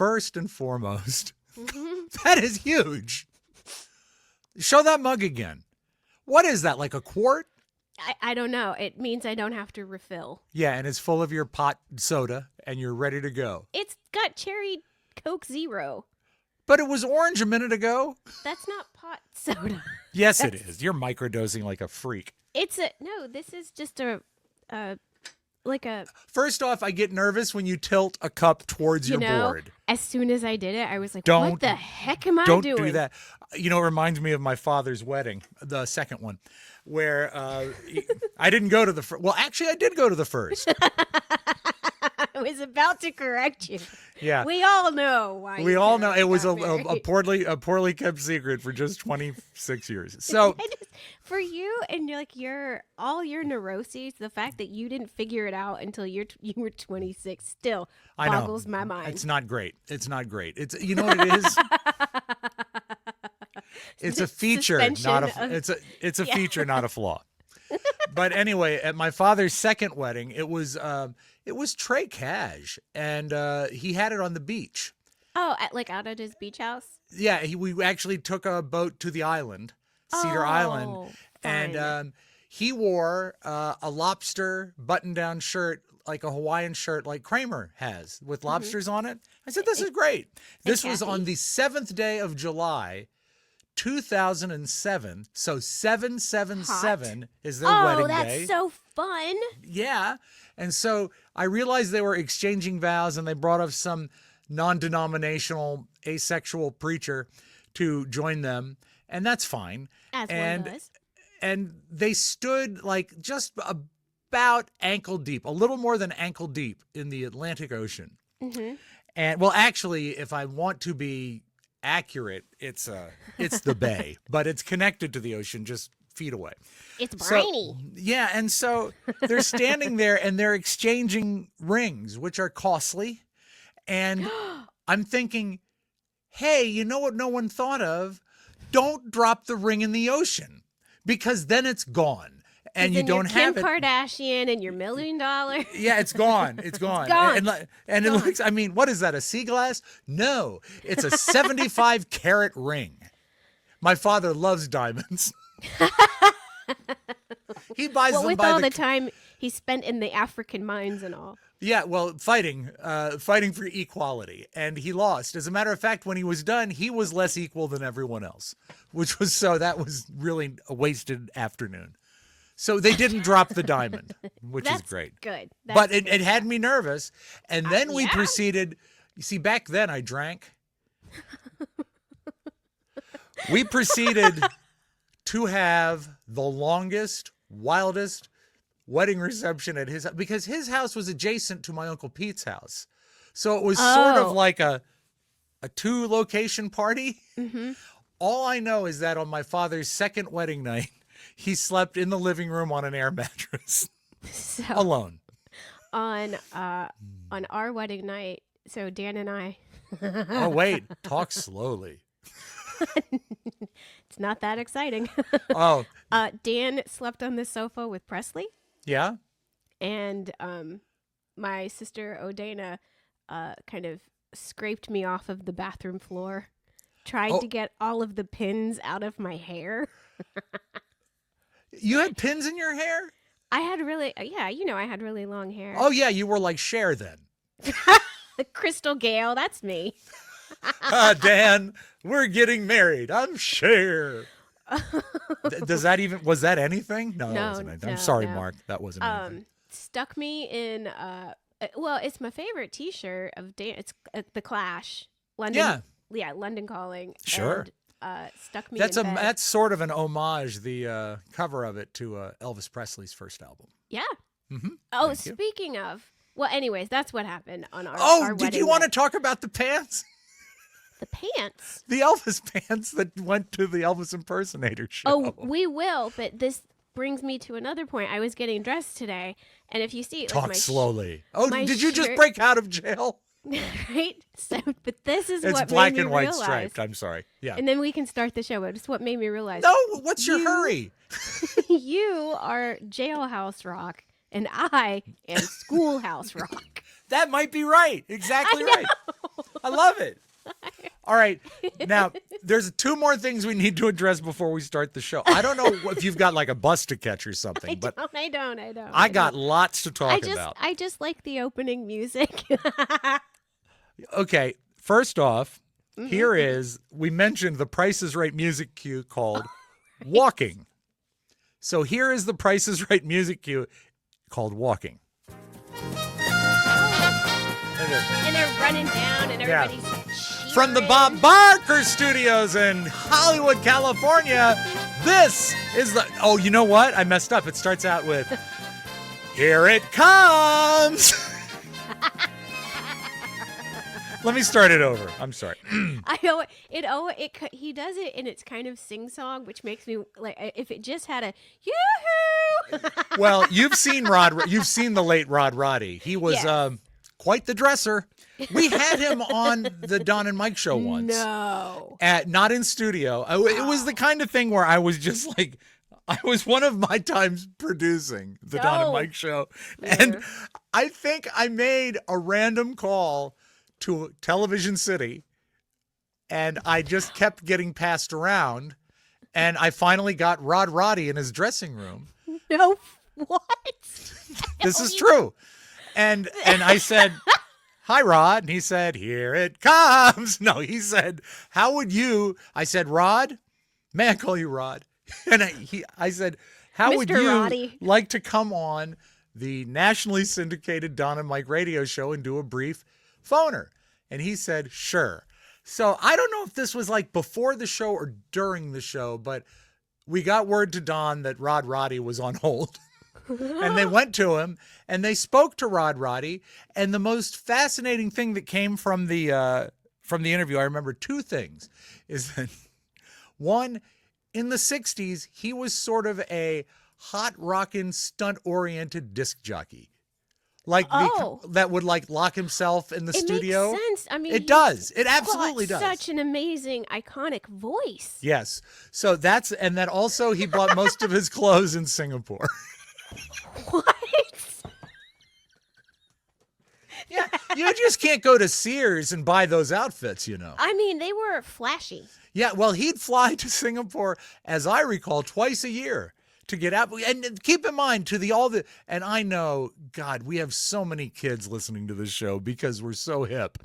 first and foremost, that is huge. Show that mug again. What is that, like a quart? I don't know. It means I don't have to refill. Yeah, and it's full of your pot soda, and you're ready to go. It's got cherry Coke Zero. But it was orange a minute ago. That's not pot soda. Yes, it is. You're microdosing like a freak. No, this is just First off, I get nervous when you tilt a cup towards your board. As soon as I did it, I was like, what the heck am I doing? Don't do that. You know, it reminds me of my father's wedding, the second one, where I didn't go to the first. Well, actually, I did go to the first. I was about to correct you. Yeah. We all know why. We all know it was a poorly kept secret for just 26 years. So for you and all your neuroses, the fact that you didn't figure it out until you were 26 still boggles my mind. It's not great. It's not great. It's you know what it is? It's a feature, it's a feature, not a flaw. But anyway, at my father's second wedding, it was Trey Cash, and he had it on the beach. Oh, out at his beach house? Yeah, we actually took a boat to the island, Cedar Island, fine. and he wore a lobster button-down shirt, like a Hawaiian shirt like Kramer has, with lobsters on it. I said, this is great. This was on the 7th day of July, 2007. So 777 is their wedding day. Oh, that's so fun. Yeah. And so I realized they were exchanging vows, and they brought up some non-denominational asexual preacher to join them. And that's fine. As one does. And they stood like just about ankle deep, a little more than ankle deep in the Atlantic Ocean. Mm-hmm. And well, actually, if I want to be accurate, it's the bay, but it's connected to the ocean just feet away. It's briny. Yeah, and so they're standing there and they're exchanging rings, which are costly. And I'm thinking, hey, you know what no one thought of? Don't drop the ring in the ocean, because then it's gone. And you don't have it. Kim Kardashian and your $1 million. Yeah, it's gone. It's gone. And it looks, I mean, what is that, a sea glass? No, it's a 75 carat ring. My father loves diamonds. He buys them with by all the time he spent in the African mines and all. Yeah, well, fighting for equality, and he lost. As a matter of fact, when he was done, he was less equal than everyone else, that was really a wasted afternoon. So they didn't drop the diamond, which is great. Good. But it had me nervous, and then we proceeded. You see, back then I drank. We proceeded to have the longest, wildest wedding reception at his house, because his house was adjacent to my Uncle Pete's house. So it was sort of like a 2-location party. Mm-hmm. All I know is that on my father's second wedding night, he slept in the living room on an air mattress. Alone. On our wedding night, so Dan and I. Oh, wait. Talk slowly. It's not that exciting. Oh. Dan slept on the sofa with Presley. Yeah. And my sister Odana kind of scraped me off of the bathroom floor. Tried to get all of the pins out of my hair. You had pins in your hair? I had I had really long hair. Oh, yeah, you were like Cher then. Crystal Gale, that's me. Dan, we're getting married. I'm Cher. Was that anything? No, that wasn't anything. I'm sorry, Mark. That wasn't anything. Stuck me in, it's my favorite t-shirt of Dan. It's The Clash. London. Yeah, London Calling. Sure. And, stuck me That's sort of an homage, the cover of it, to Elvis Presley's first album. Yeah. Mm-hmm. Oh, speaking of, well, anyways, that's what happened on our wedding did you want to talk about the pants? The pants? The Elvis pants that went to the Elvis impersonator show. Oh, we will, but this brings me to another point. I was getting dressed today, and if you see... Talk slowly. Oh, did you just break out of jail? Right? So, but this is it's what black made me and white realize. striped. I'm sorry. Yeah. And then we can start the show, but it's what made me realize. No, what's your hurry? You are Jailhouse Rock, and I am Schoolhouse Rock. That might be right. Exactly right. I love it. All right. Now, there's 2 more things we need to address before we start the show. I don't know if you've got like a bus to catch or something, but I don't. I got lots to talk about. I just like the opening music. Okay. First off, here is, we mentioned the Price is Right music cue called Walking. So here is the Price is Right music cue called Walking. And they're running down and everybody's cheering. From the Bob Barker Studios in Hollywood, California, this is the... Oh, you know what? I messed up. It starts out with, here it comes. Let me start it over. I'm sorry. He does it and it's kind of sing-song, which makes me like, if it just had a yoo-hoo. Well, you've seen the late Rod Roddy. He was quite the dresser. We had him on the Don and Mike show once. No. Not in studio. It was the kind of thing where I was just like, I was one of my times producing the Don and Mike show. And I think I made a random call to Television City, and I just kept getting passed around, and I finally got Rod Roddy in his dressing room. No, what? This is true. And I said, hi, Rod. And he said, here it comes. No, he said, how would you? I said, Rod, may I call you Rod? And I said, how would you Roddy. like to come on the nationally syndicated Don and Mike radio show and do a brief phoner? And he said, sure. So I don't know if this was like before the show or during the show, but we got word to Don that Rod Roddy was on hold. And they went to him and they spoke to Rod Roddy. And the most fascinating thing that came from the interview, I remember 2 things, is that one, in the 60s, he was sort of a hot rockin' stunt-oriented disc jockey. Like that would like lock himself in the studio. It makes sense. I mean, it does. It absolutely does. Such an amazing, iconic voice. Yes. So and then also he bought most of his clothes in Singapore. What? Yeah, you just can't go to Sears and buy those outfits, you know. I mean, they were flashy. Yeah, well, he'd fly to Singapore, as I recall, twice a year to get out. And keep in mind, and I know, God, we have so many kids listening to this show because we're so hip.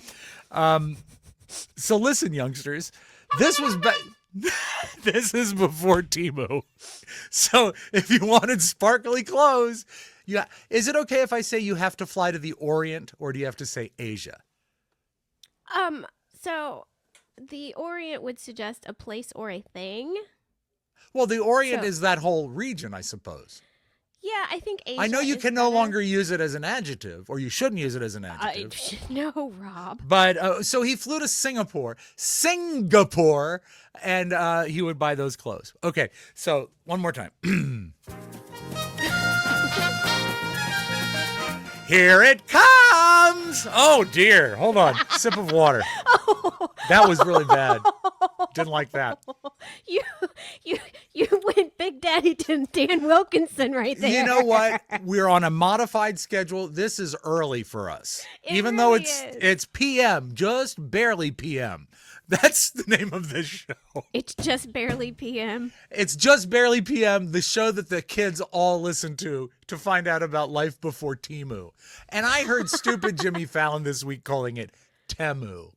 So listen, youngsters, this is before Temu. So if you wanted sparkly clothes, is it okay if I say you have to fly to the Orient, or do you have to say Asia? So the Orient would suggest a place or a thing. Well, the Orient is that whole region, I suppose. Yeah, I think Asia. I know you can no longer use it as an adjective, or you shouldn't use it as an adjective. No, Rob. But so he flew to Singapore, and he would buy those clothes. Okay, so one more time. Here it comes! Oh dear, hold on, sip of water. That was really bad. Didn't like that. You went Big Daddy to Dan Wilkinson right there. You know what? We're on a modified schedule. This is early for us. Even though it's PM, just barely PM. That's the name of this show. It's just barely PM. It's just barely PM, the show that the kids all listen to find out about life before Temu. And I heard stupid Jimmy Fallon this week calling it Temu.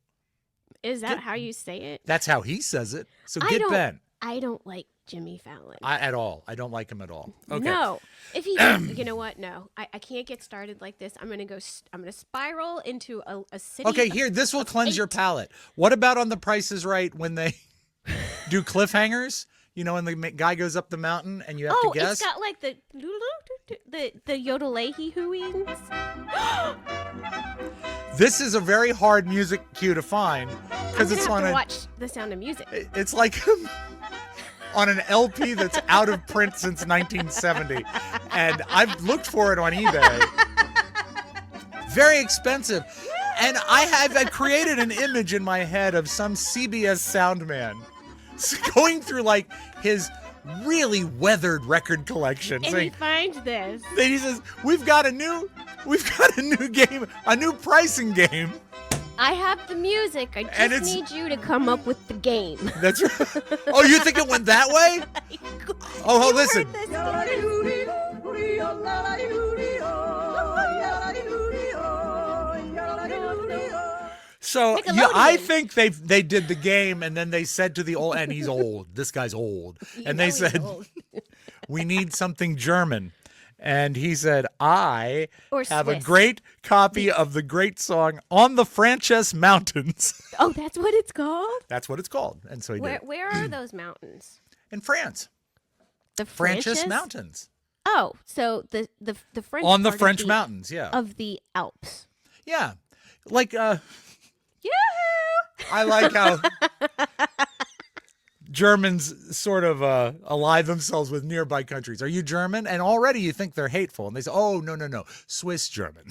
Is that how you say it? That's how he says it. So get Ben. I don't like Jimmy Fallon. At all. I don't like him at all. Okay. No. If he, you know what? No, I can't get started like this. I'm gonna spiral into a city. Okay, here, this will cleanse your palate. What about on The Price is Right when they do cliffhangers? You know, when the guy goes up the mountain and you have to guess. Oh, it's got like the yodel-lehi hooings. This is a very hard music cue to find because it's on watch The Sound of Music. It's like on an LP that's out of print since 1970, and I've looked for it on eBay. Very expensive, and I created an image in my head of some CBS sound man going through like his really weathered record collection. And he Saying, finds this. then he says, we've got a new game, a new pricing game. I have the music. I And just need you to come up with the game. That's right. Oh, you think it went that way? Oh, You listen. heard this? So Nickelodeon. I think they did the game, and then they said to the old, and he's old. This guy's old, and they know he's said, old. we need something German. And he said, I Or have a Swiss. great copy of the great song On the Frances Mountains. Oh, that's what it's called? That's what it's called. And so he did. Where are those mountains? In France. The Frances Frances? Mountains. Oh, so the French On the part French of mountains, yeah. of the Alps. Yeah. Like, Yahoo! I like how Germans sort of ally themselves with nearby countries. Are you German? And already you think they're hateful. And they say, oh, no, Swiss German.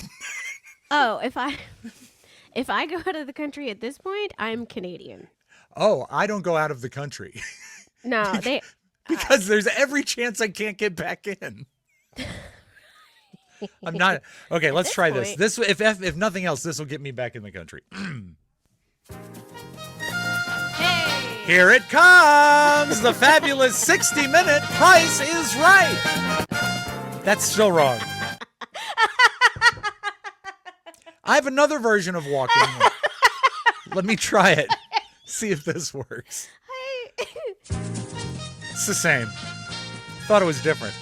Oh, if I go out of the country at this point, I'm Canadian. Oh, I don't go out of the country No, they because there's every chance I can't get back in. I'm not. Okay, let's this try this. point- This, if nothing else, this will get me back in the country. Hey! Here it comes, the fabulous 60-minute Price is Right. That's still wrong. I have another version of walking. Let me try it. See if this works. It's the same. Thought it was different.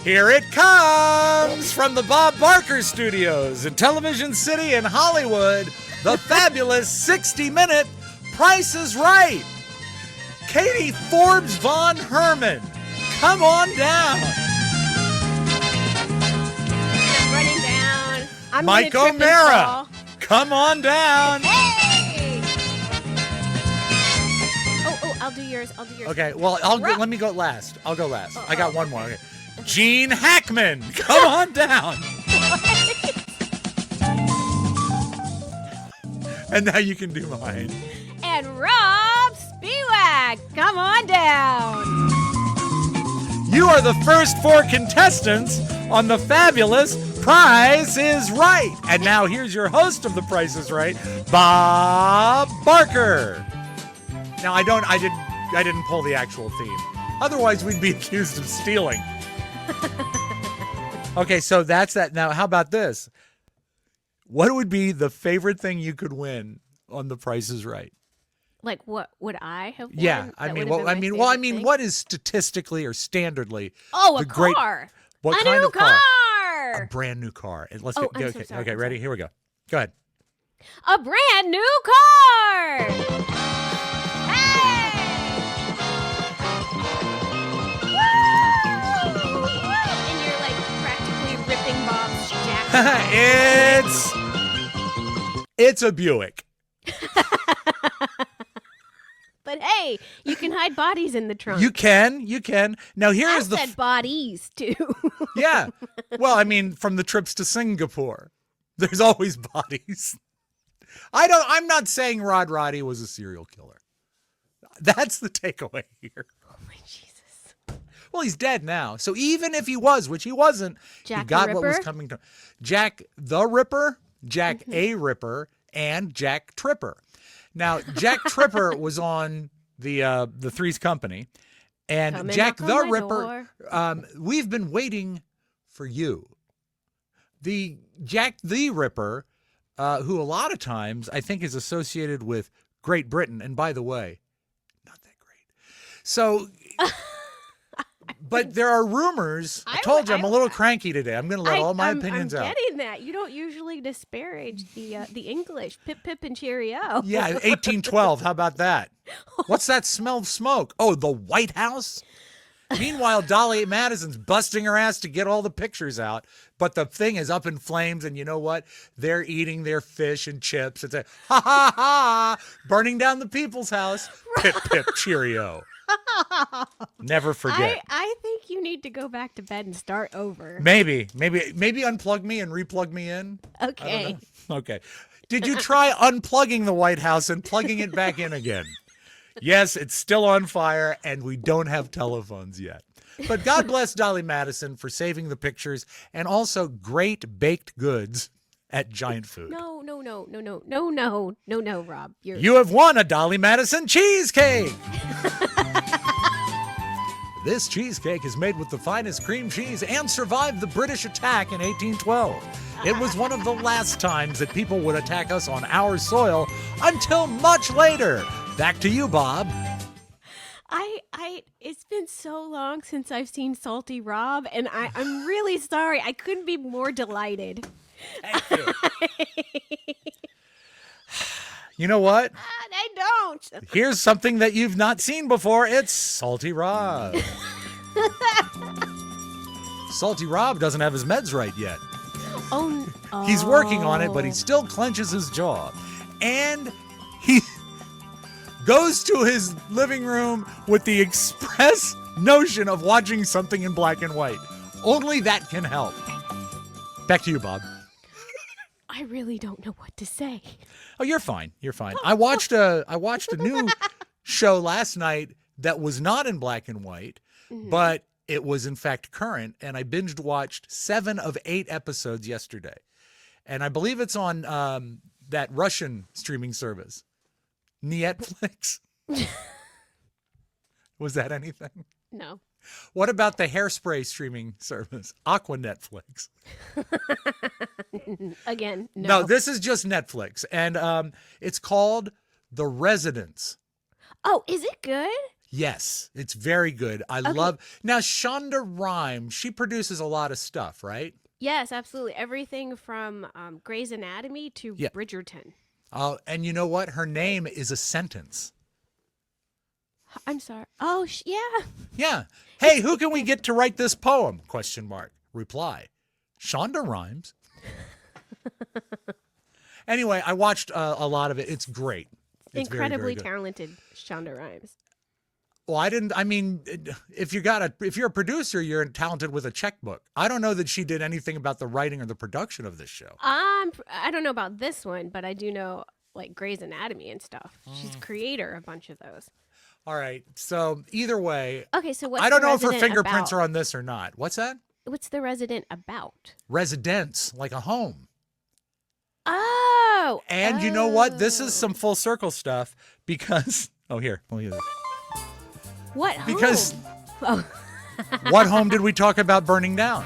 Here it comes from the Bob Barker Studios in Television City in Hollywood. The fabulous 60-minute Price is Right. Katie Forbes Von Herman, come on down. I'm running down. I'm Mike gonna trip and O'Mara, fall. come on down. Hey! Oh, I'll do yours. Okay, well, let me go last. I'll go last. I got one more. Okay. Gene Hackman, come on down. And now you can do mine. And Robb Spiewak, come on down. You are the first 4 contestants on the fabulous Price is Right. And now here's your host of the Price is Right, Bob Barker. Now I didn't pull the actual theme. Otherwise we'd be accused of stealing. Okay, so that's that. Now how about this? What would be the favorite thing you could win on the Price is Right? Like what would I have won? Yeah, That I would mean, have been my favorite thing? what is statistically or standardly? Oh, a the great- car. What a kind new of car? car. A brand new car. And let's Oh, get I'm so okay. sorry, Okay, I'm ready? sorry. Here we go. Go ahead. A brand new car. Hey! Woo! And you're like practically ripping Bob's jacket. It's a Buick. But hey, you can hide bodies in the trunk. You can. Now I here's the said bodies too. yeah. Well, I mean, from the trips to Singapore, there's always bodies. I'm not saying Rod Roddy was a serial killer. That's the takeaway here. Oh my Jesus. Well, he's dead now. So even if he was, which he wasn't, Jack he got the what was Ripper? coming to Jack the Ripper, Jack Mm-hmm. a Ripper, and Jack Tripper. Now, Jack Tripper was on the Three's Company, and Come and Jack knock the on my Ripper. We've been waiting for you. The Jack the Ripper, who a lot of times I think is associated with Great Britain, and by the way, not that great. So, but there are rumors. I told you I'm a little cranky today. I'm going to let all my opinions I'm out. getting that. You don't usually disparage the English. Pip pip and cheerio. Yeah, 1812. How about that? What's that smell of smoke? Oh, the White House? Meanwhile, Dolly Madison's busting her ass to get all the pictures out, but the thing is up in flames, and you know what? They're eating their fish and chips. It's a ha ha ha, burning down the people's house. Pip pip cheerio. Never forget. I think you need to go back to bed and start over. Maybe unplug me and replug me in. I Okay. don't know. Okay. Did you try unplugging the White House and plugging it back in again? Yes, it's still on fire, and we don't have telephones yet. But God bless Dolly Madison for saving the pictures and also great baked goods at Giant Food. No, Rob. You have won a Dolly Madison cheesecake. This cheesecake is made with the finest cream cheese and survived the British attack in 1812. It was one of the last times that people would attack us on our soil until much later. Back to you, Bob. It's been so long since I've seen Salty Rob, and I'm really sorry. I couldn't be more delighted. Thank you. You know what? I don't. Here's something that you've not seen before. It's Salty Rob. Salty Rob doesn't have his meds right yet. Oh. He's working on it, but he still clenches his jaw. And he goes to his living room with the express notion of watching something in black and white. Only that can help. Back to you, Bob. I really don't know what to say. Oh, you're fine. You're fine. I watched a new show last night that was not in black and white, but it was in fact current, and I binge watched 7 of 8 episodes yesterday. And I believe it's on that Russian streaming service, Netflix. Was that anything? No. What about the Hairspray streaming service, Aqua Netflix? Again, no. No, this is just Netflix, and it's called The Residence. Oh, is it good? Yes, it's very good. I love. Now, Shonda Rhimes, she produces a lot of stuff, right? Yes, absolutely. Everything from Grey's Anatomy to Bridgerton. Oh, and you know what? Her name is a sentence. I'm sorry. Oh, yeah. Yeah. Hey, who can we get to write this poem? Question mark. Reply. Shonda Rhimes. Anyway, I watched a lot of it. It's great. It's incredibly very, very talented Shonda Rhimes. Well, I mean, if you're a producer, you're talented with a checkbook. I don't know that she did anything about the writing or the production of this show. I don't know about this one, but I do know like Grey's Anatomy and stuff. She's creator of a bunch of those. All right. So either way, okay. So what's I don't the know if her Resident fingerprints about? are on this or not. What's that? What's the Resident about? Residence, like a home. Oh. And you know what? This is some full circle stuff because here. Let me use it. What home? Because what home did we talk about burning down?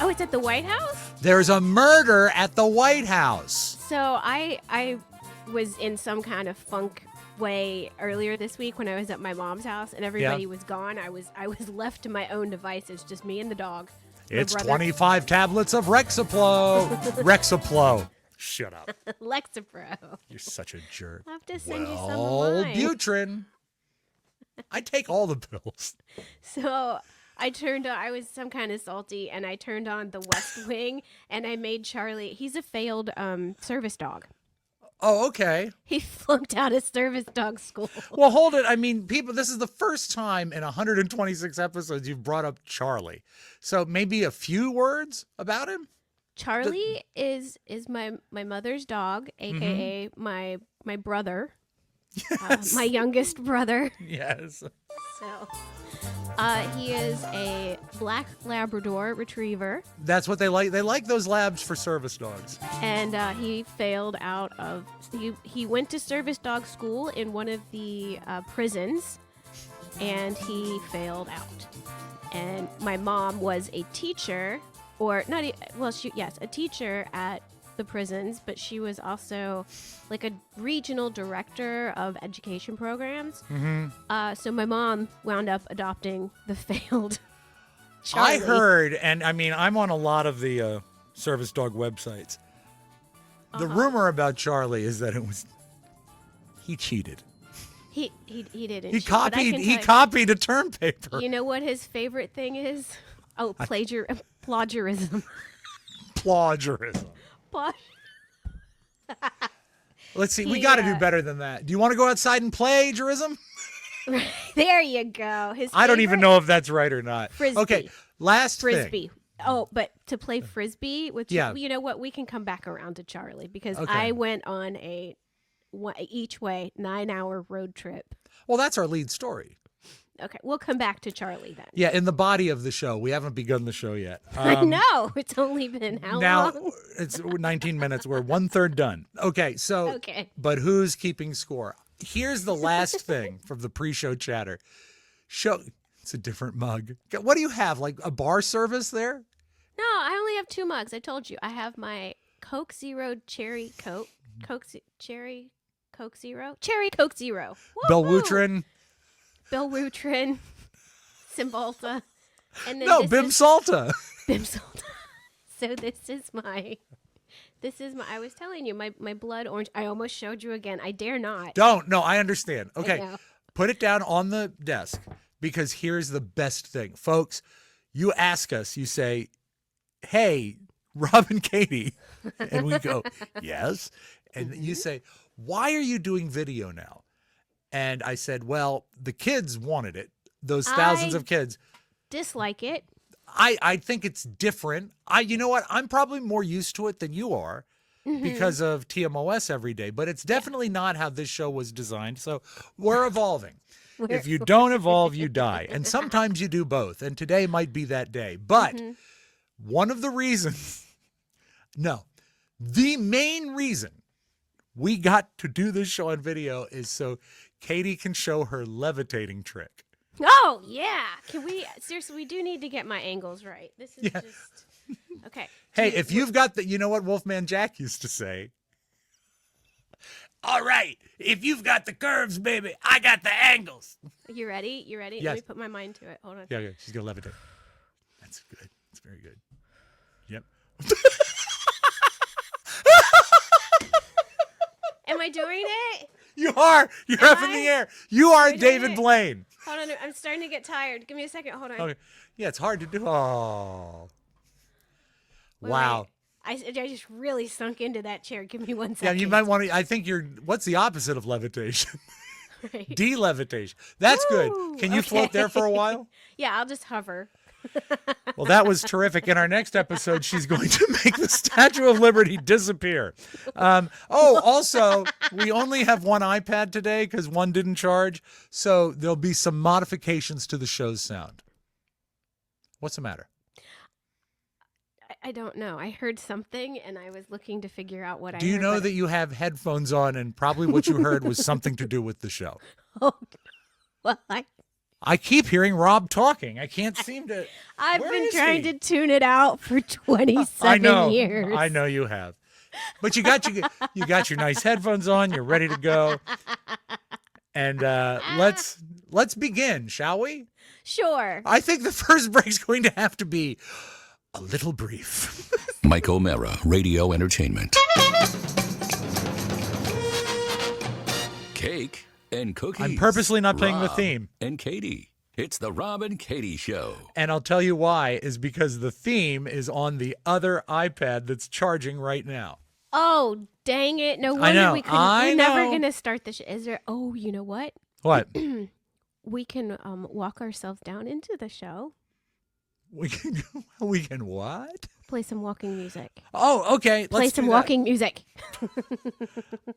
Oh, it's at the White House? There's a murder at the White House. So I was in some kind of funk way earlier this week when I was at my mom's house and everybody was gone. I was left to my own devices, just me and the dog. It's 25 tablets of Rexapro. Rexapro. Shut up. Lexapro. You're such a jerk. I'll have to send you some of mine. Butrin. I take all the pills. So I was some kind of salty, and I turned on the West Wing, and I made Charlie, he's a failed service dog. Oh, okay. He flunked out of service dog school. Well, hold it. I mean, people, this is the first time in 126 episodes you've brought up Charlie. So maybe a few words about him? Charlie is my mother's dog, a.k.a. my brother. Yes. My youngest brother. Yes. So, he is a black Labrador retriever. That's what they like. They like those labs for service dogs. And he failed out of. He went to service dog school in one of the prisons, and he failed out. And my mom was a teacher, or not. A teacher at the prisons, but she was also like a regional director of education programs. So my mom wound up adopting the failed Charlie. I heard, and I mean, I'm on a lot of the service dog websites. The rumor about Charlie is that he cheated. He didn't. He cheat, but I can copied tell you- a term paper. You know what his favorite thing is? Oh, plagiarism. Plagiarism. Let's see. We got to do better than that. Do you want to go outside and plagiarism? There you go. I don't even know if that's right or not. Frisbee. Okay, last Frisbee. thing. Oh, but to play Frisbee, which Yeah. you know what? We can come back around to Charlie because Okay. I went on a each way, 9-hour road trip. Well, that's our lead story. Okay, we'll come back to Charlie then. Yeah, in the body of the show. We haven't begun the show yet. I know. It's only been how now, long? It's 19 minutes. We're 1/3 done. Okay, so, Okay. But who's keeping score? Here's the last thing from the pre-show chatter. It's a different mug. What do you have, like a bar service there? No, I only have 2 mugs. I told you. I have my Coke Zero Cherry Coke. Cherry Coke Zero? Cherry Coke Zero. Bellwutrin. Bellwutrin. Cymbalta. And then No, Bim Salta. Bim Salta. So this is my, I was telling you, my blood orange. I almost showed you again. I dare not. Don't. No, I understand. Okay. I know. Put it down on the desk because here's the best thing. Folks, you ask us, you say, hey, Rob and Katie. And we go, yes. And you say, why are you doing video now? And I said, well, the kids wanted it. Those thousands of kids. Dislike it. I think it's different. You know what? I'm probably more used to it than you are because of TMOS every day, but it's definitely not how this show was designed. So we're evolving. If you don't evolve, you die. And sometimes you do both. And today might be that day. But one of the reasons, the main reason we got to do this show on video is so Katie can show her levitating trick. Oh, yeah. Can we, seriously, we do need to get my angles right. This is just, okay. Hey, if you've got you know what Wolfman Jack used to say? All right, if you've got the curves, baby, I got the angles. You ready? You ready? Yes. Let me put my mind to it. Hold on. Yeah, she's going to levitate. That's good. That's very good. Yep. Am I doing it? You are. You're up in the air. You are David Blaine. Hold on. I'm starting to get tired. Give me a second. Hold on. Okay. Yeah, it's hard to do. Oh. Wait, Wow. wait. I just really sunk into that chair. Give me 1 Yeah, second. you might want to. I think what's the opposite of levitation? Right. De-levitation. That's good. Can you float there for a while? Yeah, I'll just hover. Well, that was terrific. In our next episode, she's going to make the Statue of Liberty disappear. Also, we only have one iPad today because one didn't charge. So there'll be some modifications to the show's sound. What's the matter? I don't know. I heard something and I was looking to figure out what I heard. Do you know that you have headphones on and probably what you heard was something to do with the show? Oh, well, I keep hearing Rob talking. I can't seem to. I've Where been is trying he? to tune it out for 27 years. I know you have. But you got your nice headphones on. You're ready to go. And let's begin, shall we? Sure. I think the first break's going to have to be a little brief. Mike O'Mara, Radio Entertainment. Cake and cookies. I'm purposely not playing the Rob theme. And Katie. It's the Rob and Katie Show. And I'll tell you why, is because the theme is on the other iPad that's charging right now. Oh, dang it. No I wonder know. we couldn't. I We're never know. going to start the show. Is there? Oh, you know what? What? We can walk ourselves down into the show. We can what? Play some walking music. Oh, okay. Play Let's some do that. walking music.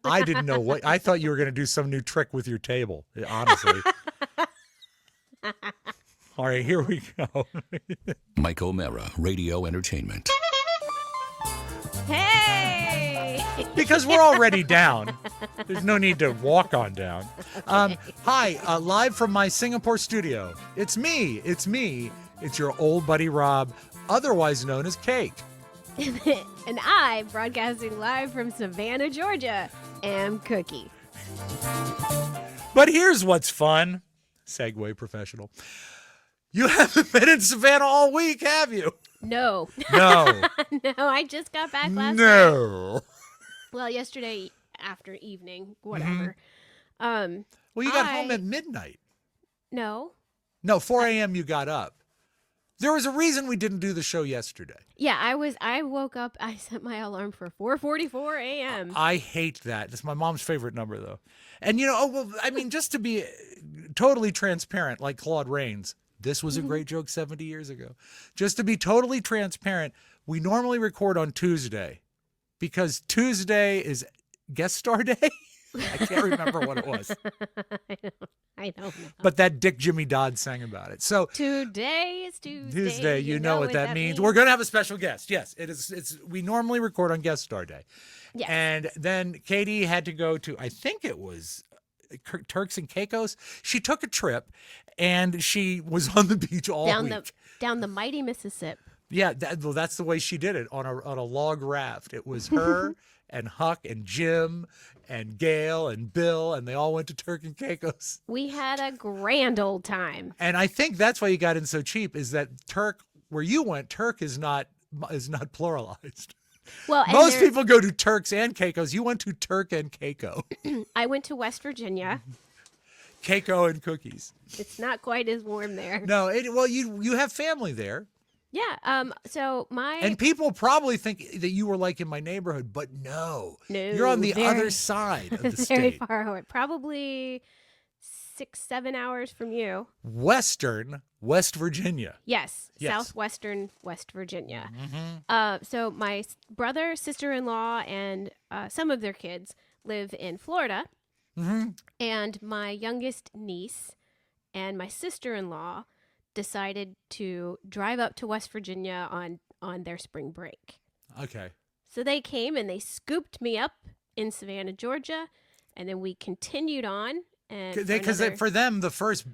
I didn't know what. I thought you were going to do some new trick with your table, honestly. All right, here we go. Mike O'Mara, Radio Entertainment. Hey! Because we're already down. There's no need to walk on down. Hi, live from my Singapore studio. It's me. It's your old buddy Rob, otherwise known as Cake. And I, broadcasting live from Savannah, Georgia, am Cookie. But here's what's fun. Segue professional. You haven't been in Savannah all week, have you? No. No. No, I just got back last night. No. Well, yesterday after evening, whatever. Well, you got home at midnight. No. No, 4 a.m. you got up. There was a reason we didn't do the show yesterday. Yeah, I woke up, I set my alarm for 4:44 a.m. I hate that. It's my mom's favorite number, though. And, just to be totally transparent, like Claude Rains, this was a great joke 70 years ago. Just to be totally transparent, we normally record on Tuesday because Tuesday is guest star day. I can't remember what it was. I don't know. But that Dick Jimmy Dodd sang about it. So Today is Tuesday. Tuesday, you know what that means. We're going to have a special guest. Yes, it is. We normally record on Guest Star Day. Yes. And then Katie had to go to, I think it was Turks and Caicos. She took a trip and she was on the beach all week. Down the mighty Mississippi. Yeah, that's the way she did it, on a log raft. It was her and Huck and Jim and Gail and Bill, and they all went to Turks and Caicos. We had a grand old time. And I think that's why you got in so cheap, is that Turk, where you went, Turk is not pluralized. Well, most people go to Turks and Caicos. You went to Turk and Caicos. I went to West Virginia. Caicos and cookies. It's not quite as warm there. No, well, you have family there. Yeah. So and people probably think that you were like in my neighborhood, but no, you're on the other side of the state. Very far away. Probably 6-7 hours from you. Western West Virginia. Yes. Southwestern West Virginia. Mm-hmm. So my brother, sister-in-law, and some of their kids live in Florida. Mm-hmm. And my youngest niece and my sister-in-law decided to drive up to West Virginia on their spring break. Okay. So they came and they scooped me up in Savannah, Georgia, and then we continued on. Because for them, the first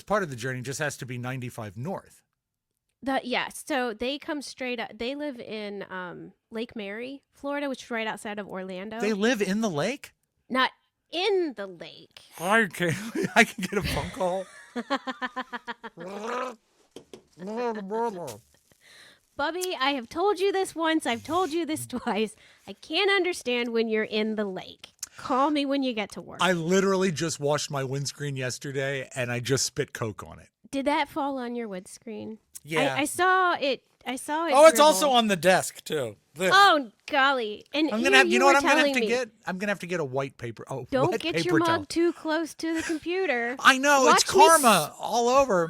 part of the journey just has to be 95 north. Yes. So they come straight up. They live in Lake Mary, Florida, which is right outside of Orlando. They live in the lake? Not in the lake. Okay. I can get a phone call. Bubby, I have told you this once. I've told you this twice. I can't understand when you're in the lake. Call me when you get to work. I literally just washed my windscreen yesterday, and I just spit Coke on it. Did that fall on your windscreen? Yeah. I saw it. Oh, it's dribble. Also on the desk too. Oh golly! And I'm gonna have. You know what I'm gonna have to get? I'm gonna have to get a white paper. Oh, don't get paper your mug towel. too close to the computer. I know. Watch it's karma all over.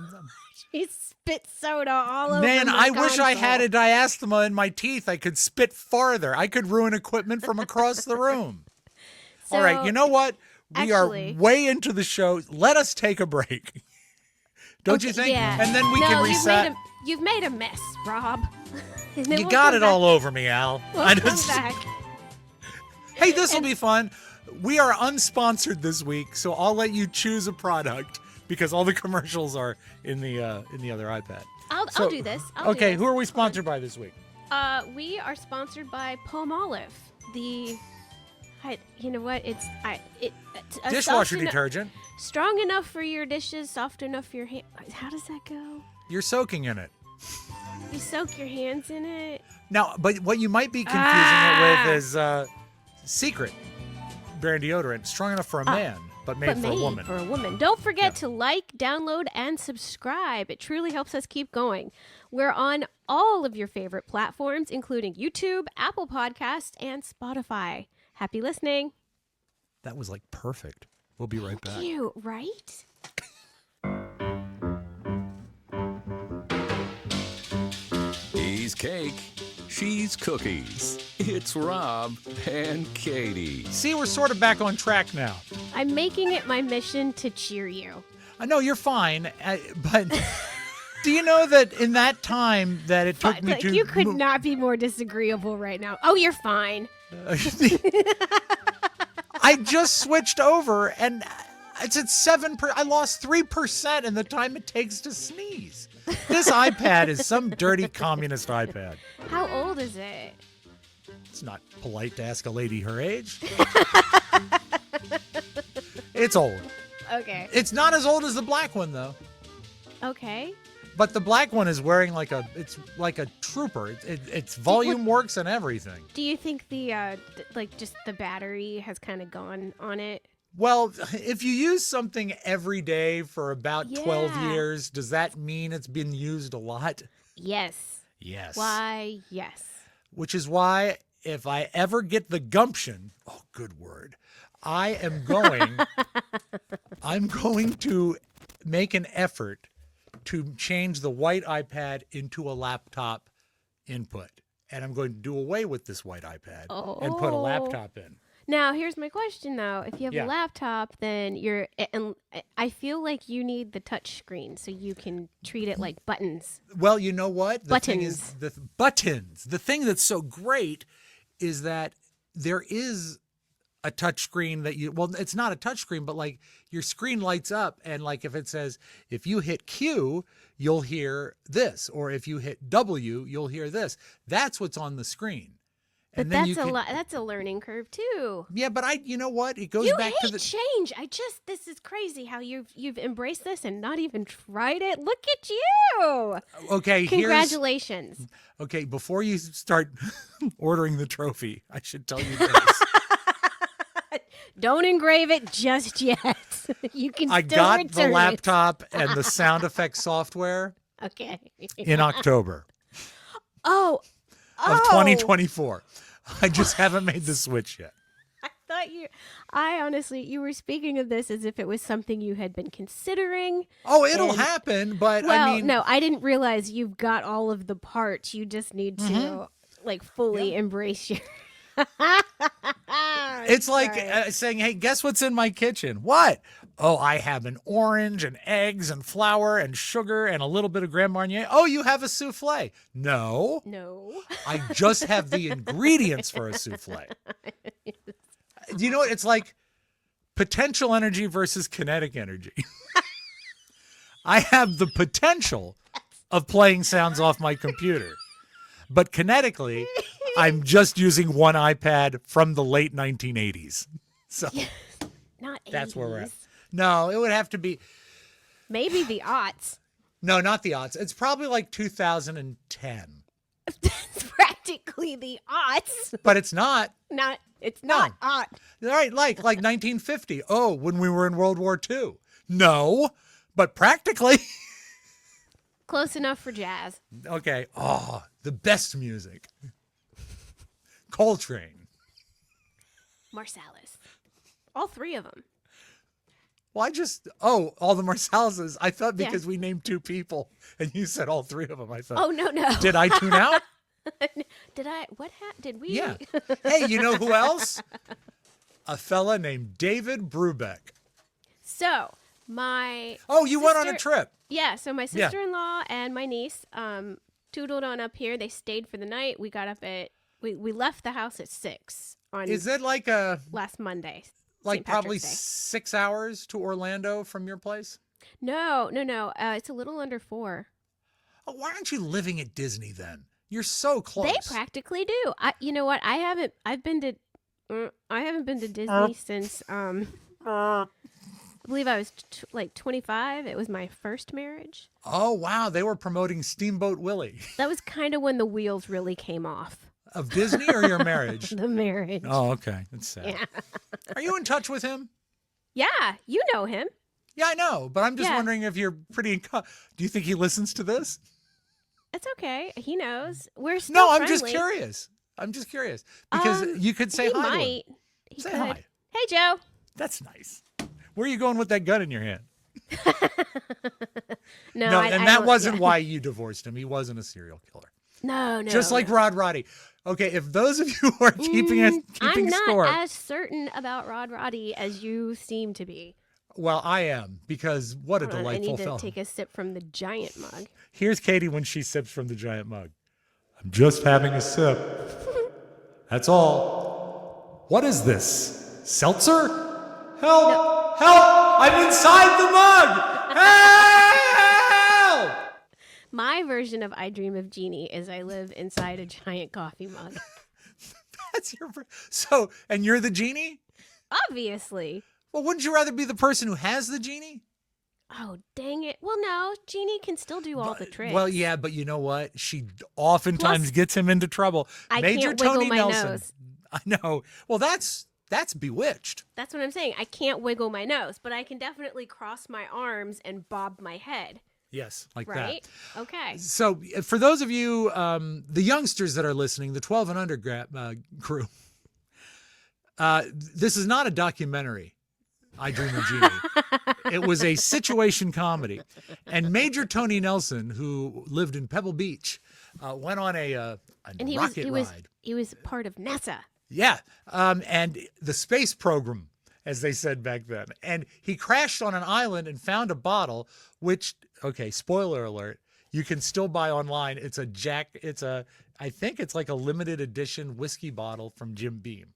She spit soda all over. Man, I wish I console. had a diastema in my teeth. I could spit farther. I could ruin equipment from across the room. So, all right. You know what? We actually, are way into the show. Let us take a break. Don't you think? Yeah. And then we can reset. You've made a mess, Rob. You got it all over me, Al. We'll come back. Hey, this will be fun. We are unsponsored this week, so I'll let you choose a product because all the commercials are in the other iPad. I'll do this. I'll do this. Who are we sponsored by this week? We are sponsored by Palmolive. You know what? It's dishwasher detergent. Strong enough for your dishes, soft enough for your hands. How does that go? You're soaking in it. You soak your hands in it? Now, but what you might be confusing it with is Secret brand deodorant, strong enough for a man, but made for a woman. Don't forget to like, download, and subscribe. It truly helps us keep going. We're on all of your favorite platforms, including YouTube, Apple Podcasts, and Spotify. Happy listening. That was like perfect. We'll be right back. Cute, right? He's cake. She's cookies. It's Rob and Katie. See, we're sort of back on track now. I'm making it my mission to cheer you. I know you're fine, but do you know that in that time that it took me to... You could not be more disagreeable right now. Oh, you're fine. I just switched over and it's at 7%. I lost 3% in the time it takes to sneeze. This iPad is some dirty communist iPad. How old is it? It's not polite to ask a lady her age. It's old. Okay. It's not as old as the black one though. Okay. But the black one is wearing it's like a trooper. Its volume works and everything. Do you think the just the battery has kind of gone on it? Well, if you use something every day for about 12 years, does that mean it's been used a lot? Yes. Yes. Why, yes. Which is why if I ever get the gumption, oh, good word, I'm going to make an effort to change the white iPad into a laptop input. And I'm going to do away with this white iPad and put a laptop in. Now, here's my question, though. If you have Yeah. a laptop, then and I feel like you need the touch screen so you can treat it like buttons. Well, you know what? The thing is, Buttons. the buttons. The thing that's so great is that there is a touch screen that well, it's not a touch screen, but like your screen lights up, and like if it says, if you hit Q, you'll hear this, or if you hit W, you'll hear this. That's what's on the screen. But And then that's that's a learning curve too. Yeah, but you know what? It goes You back hate to the change. This is crazy how you've embraced this and not even tried it. Look at you. Okay, Congratulations. Okay, before you start ordering the trophy, I should tell you this. Don't engrave it just yet. You can still I got return the it. laptop and the sound effects software Okay. in October Oh. of 2024. I just haven't made the switch yet. I honestly, you were speaking of this as if it was something you had been considering. Oh, it'll And- happen, but Well, I mean, no, I didn't realize you've got all of the parts. You just need to Mm-hmm. like fully embrace your. it's like Sorry. saying, hey, guess what's in my kitchen? What? Oh, I have an orange and eggs and flour and sugar and a little bit of Grand Marnier. Oh, you have a souffle. No, No. I just have the ingredients for a souffle. You know what? It's like potential energy versus kinetic energy. I have the potential of playing sounds off my computer, but kinetically, I'm just using one iPad from the late 1980s. So Not 80s. that's where we're at. No, it would have to be. Maybe the aughts. No, not the odds. It's probably like 2010, It's practically the aughts. but it's not. It's not No. aught. All right, like 1950. Oh, when we were in World War II. No, but practically. Close enough for jazz. Okay. Oh, the best music. Coltrane. Marsalis. All three of them. Well, all the Marsalises. I thought Yeah. because we named two people and you said all three of them. I thought, Oh, no. did I tune out? Did I? What happened? Did we? Yeah. Hey, you know who else? A fella named David Brubeck. So, my. Oh, you went on a sister- trip. Yeah, so my Yeah. sister-in-law and my niece tootled on up here. They stayed for the night. We got up at we left the house at 6 on Is it like last Monday. like St. probably Patrick's Day. 6 hours to Orlando from your place? No. It's a little under 4. Oh, why aren't you living at Disney then? You're so close. They practically do. You know what? I haven't been to Disney since I believe I was like 25. It was my first marriage. Oh, wow. They were promoting Steamboat Willie. That was kind of when the wheels really came off. Of Disney or your marriage? The marriage. Oh, okay. That's sad. Yeah. Are you in touch with him? Yeah, you know him. Yeah, I know, but I'm just Yeah. wondering if you're pretty. Do you think he listens to this? It's okay. He knows. We're still No, I'm just friendly. curious. I'm just curious because you could say He hi. To him. might. He Say could. hi. Hey, Joe. That's nice. Where are you going with that gun in your hand? No, I and that don't- wasn't yeah. why you divorced him. He wasn't a serial killer. No. Just like no. Rod Roddy. Okay, if those of you who are keeping I'm not score, as certain about Rod Roddy as you seem to be. well, I am because what a Hold on, I delightful need to fellow. take a sip from the giant mug. Here's Katie when she sips from the giant mug. I'm just having a sip. That's all. What is this? Seltzer? Help! Help! I'm inside the mug! Help! My version of I Dream of Jeannie is I live inside a giant coffee mug. That's your. So, and you're the genie? Obviously. Well, wouldn't you rather be the person who has the genie? Oh, dang it. Well, no, Jeannie can still do all the tricks. Well, yeah, but you know what? She oftentimes Plus, gets him into trouble. I Major can't wiggle Tony my Nelson. nose. I know. Well, that's Bewitched. That's what I'm saying. I can't wiggle my nose, but I can definitely cross my arms and bob my head. Yes, like Right? that. Okay. So, for those of you, the youngsters that are listening, the 12 and under crew, this is not a documentary. I Dream of Jeannie. It was a situation comedy, and Major Tony Nelson, who lived in Pebble Beach, went on a And he rocket was ride. he was part of NASA. Yeah. And the space program, as they said back then. And he crashed on an island and found a bottle, which, okay, spoiler alert, you can still buy online. I think it's like a limited edition whiskey bottle from Jim Beam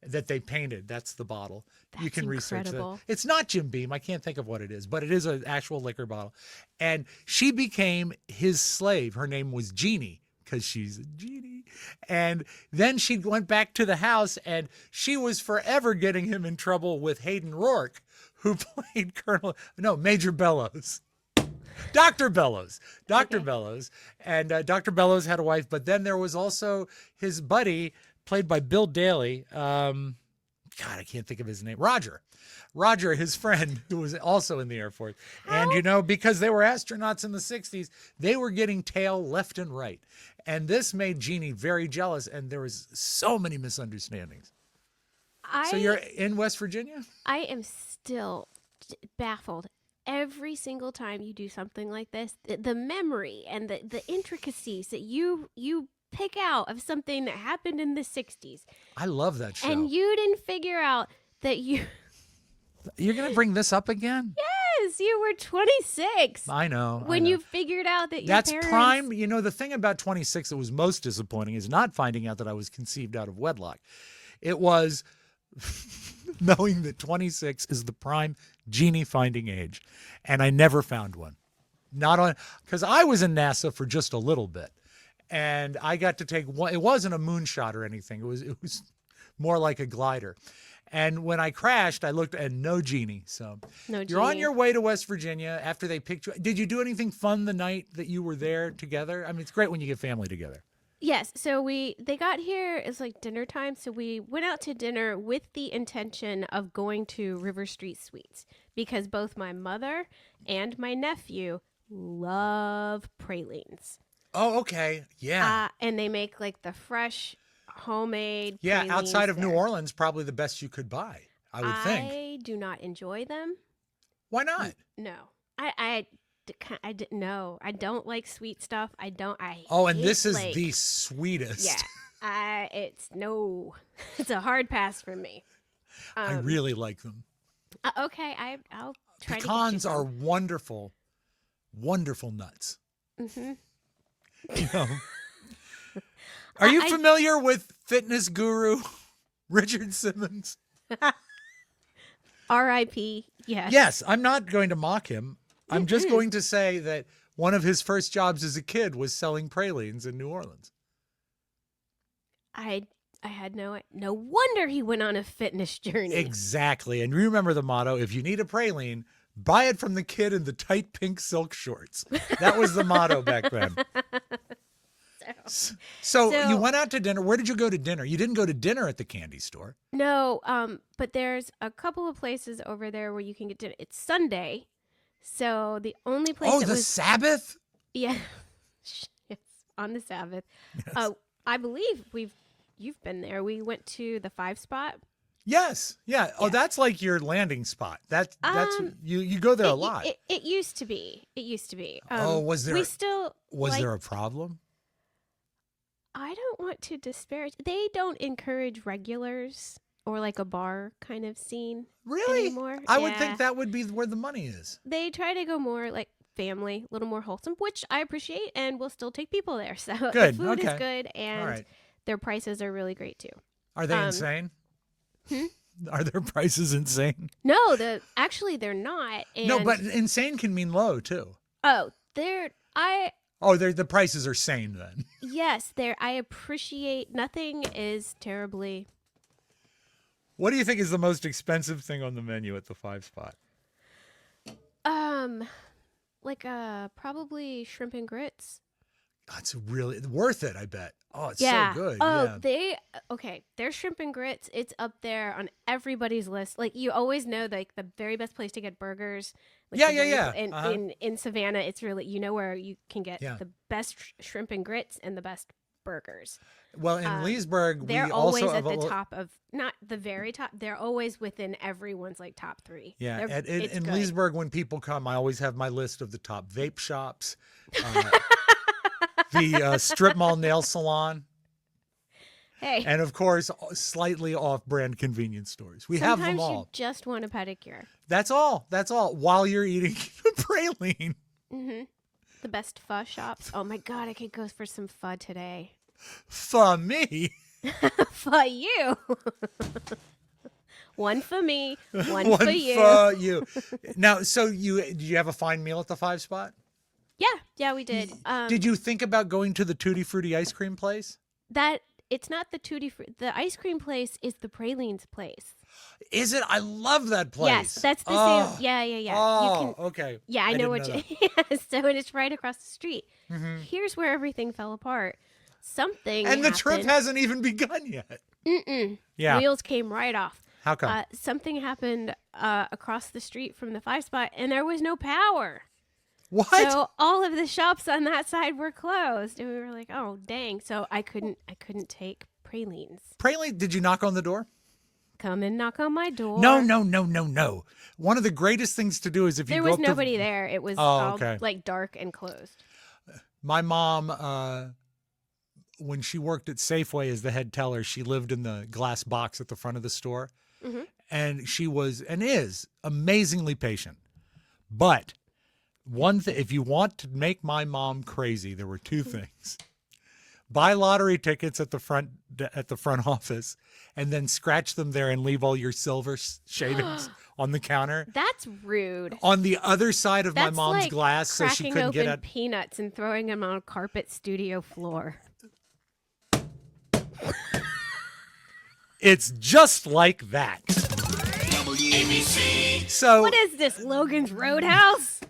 that they painted. That's the bottle. You That's can research incredible. that. It's not Jim Beam. I can't think of what it is, but it is an actual liquor bottle. And she became his slave. Her name was Jeannie because she's a genie. And then she went back to the house and she was forever getting him in trouble with Hayden Rourke, who played Major Bellows. Dr. Bellows. Dr. Bellows. And Dr. Bellows had a wife, but then there was also his buddy, played by Bill Daly. God, I can't think of his name. Roger, his friend, who was also in the Air Force. And, because they were astronauts in the 60s, they were getting tail left and right. And this made Jeannie very jealous, and there was so many misunderstandings. So you're in West Virginia? I am still baffled. Every single time you do something like this, the memory and the intricacies that you pick out of something that happened in the 60s. I love that show. And you didn't figure out that you're going to bring this up again? Yes, you were 26. I know. When you figured out that That's your parents... prime. The thing about 26 that was most disappointing is not finding out that I was conceived out of wedlock. It was knowing that 26 is the prime genie finding age. And I never found one. Because I was in NASA for just a little bit. And I got to take one. It wasn't a moonshot or anything. It was more like a glider. And when I crashed, I looked and no genie. So No you're on genie. your way to West Virginia after they picked you. Did you do anything fun the night that you were there together? I mean, it's great when you get family together. Yes, so they got here, it's like dinner time, so we went out to dinner with the intention of going to River Street Sweets because both my mother and my nephew love pralines. Oh, okay. Yeah. And they make like the fresh homemade Yeah, pralines outside of there. New Orleans, probably the best you could buy, I would think. I do not enjoy them. Why not? No. I didn't know. I don't like sweet stuff. I And hate, this is like, the sweetest. Yeah. It's a hard pass for me. I really like them. Okay, I'll try Pecans to get you are some. wonderful, wonderful nuts. Mm-hmm. Are you familiar with fitness guru Richard Simmons? R.I.P. Yes. Yes, I'm not going to mock him. I'm just going to say that one of his first jobs as a kid was selling pralines in New Orleans. I had no wonder he went on a fitness journey. Exactly. And remember the motto, if you need a praline, buy it from the kid in the tight pink silk shorts. That was the motto back then. So you went out to dinner. Where did you go to dinner? You didn't go to dinner at the candy store. No, but there's a couple of places over there where you can get dinner. It's Sunday, so the only place Oh, that the was Sabbath? yes, on the Sabbath. Yes. I believe you've been there. We went to the 5 Spot. Yes. Yeah. Oh, that's like your landing spot. That's you go there a lot. It used to be. It used to be. Was there? We still Was there a problem? I don't want to disparage. They don't encourage regulars or like a bar kind of scene Really? anymore. I would Yeah. think that would be where the money is. They try to go more like family, a little more wholesome, which I appreciate, and we'll still take people there. So Good, the food is okay. good, and All right. their prices are really great too. Are they insane? Are their prices insane? No, actually they're not. And No, but insane can mean low too. The prices are sane then. Yes, I appreciate. Nothing is terribly. What do you think is the most expensive thing on the menu at the 5 Spot? Probably shrimp and grits. That's really worth it, I bet. Oh, it's Yeah. so good. Oh, Yeah. their shrimp and grits. It's up there on everybody's list. Like you always know, like the very best place to get burgers. Like Yeah, the very- yeah. And Uh-huh. in Savannah, it's really where you can get Yeah. the best shrimp and grits and the best burgers. Well, in Leesburg, we They're also always have at the top of, not the very top. They're always within everyone's like top 3. Yeah, It's in good. Leesburg, when people come, I always have my list of the top vape shops, the strip mall nail salon. Hey. And of course, slightly off-brand convenience stores. We have them Sometimes all. you just want a pedicure. That's all. That's all. While you're eating praline. The best pho shops. Oh my God, I could go for some pho today. For me. For you. One for me, one for you. For you. Now, so did you have a fine meal at the 5 Spot? Yeah, we did. Did you think about going to the Tutti Frutti ice cream place? It's not the Tutti Frutti. The ice cream place is the pralines place. Is it? I love that place. Yes, that's the same. Yeah. Oh, okay. Yeah, I know didn't what know you. that. Yeah, so it's right across the street. Here's where everything fell apart. Something And the trip happened. hasn't even begun yet. Yeah. Wheels came right off. How come? Something happened across the street from the 5 Spot, and there was no power. What? So all of the shops on that side were closed, and we were like, "Oh, dang!" So I couldn't take pralines. Praline, did you knock on the door? Come and knock on my door. No. One of the greatest things to do is if you There go was up to nobody there. It was all like dark and closed. my mom, when she worked at Safeway as the head teller, she lived in the glass box at the front of the store. And she was and is amazingly patient. But one thing, if you want to make my mom crazy, there were 2 things. Buy lottery tickets at the front office and then scratch them there and leave all your silver shavings on the counter. That's rude. On the other side of my That's mom's like glass so she cracking couldn't get open at peanuts and throwing them on a carpet studio floor. It's just like that. So What is this, Logan's Roadhouse?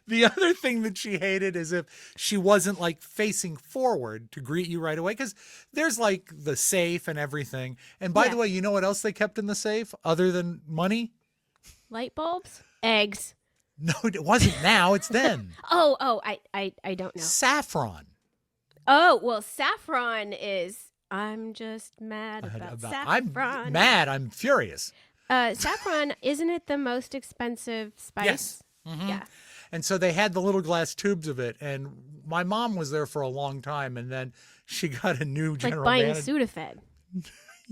the other thing that she hated is if she wasn't like facing forward to greet you right away, because there's like the safe and everything. And by the way, you know what else they kept in the safe other than money? Light bulbs? Eggs. No, it wasn't now. It's then. I don't know. Saffron. Oh, well, saffron is... I'm just mad about saffron. I'm mad. I'm furious. Saffron, isn't it the most expensive spice? Yes. Yeah. And so they had the little glass tubes of it. And my mom was there for a long time. And then she got a new Like general buying manager. Sudafed.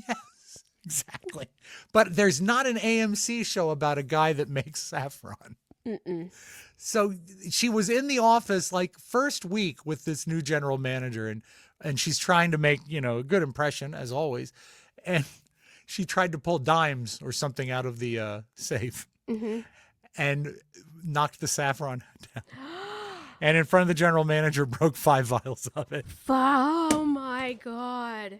Yes, exactly. But there's not an AMC show about a guy that makes saffron. So she was in the office like first week with this new general manager, and she's trying to make, a good impression as always. And she tried to pull dimes or something out of the safe and knocked the saffron down. And in front of the general manager broke 5 vials of it. Oh my God.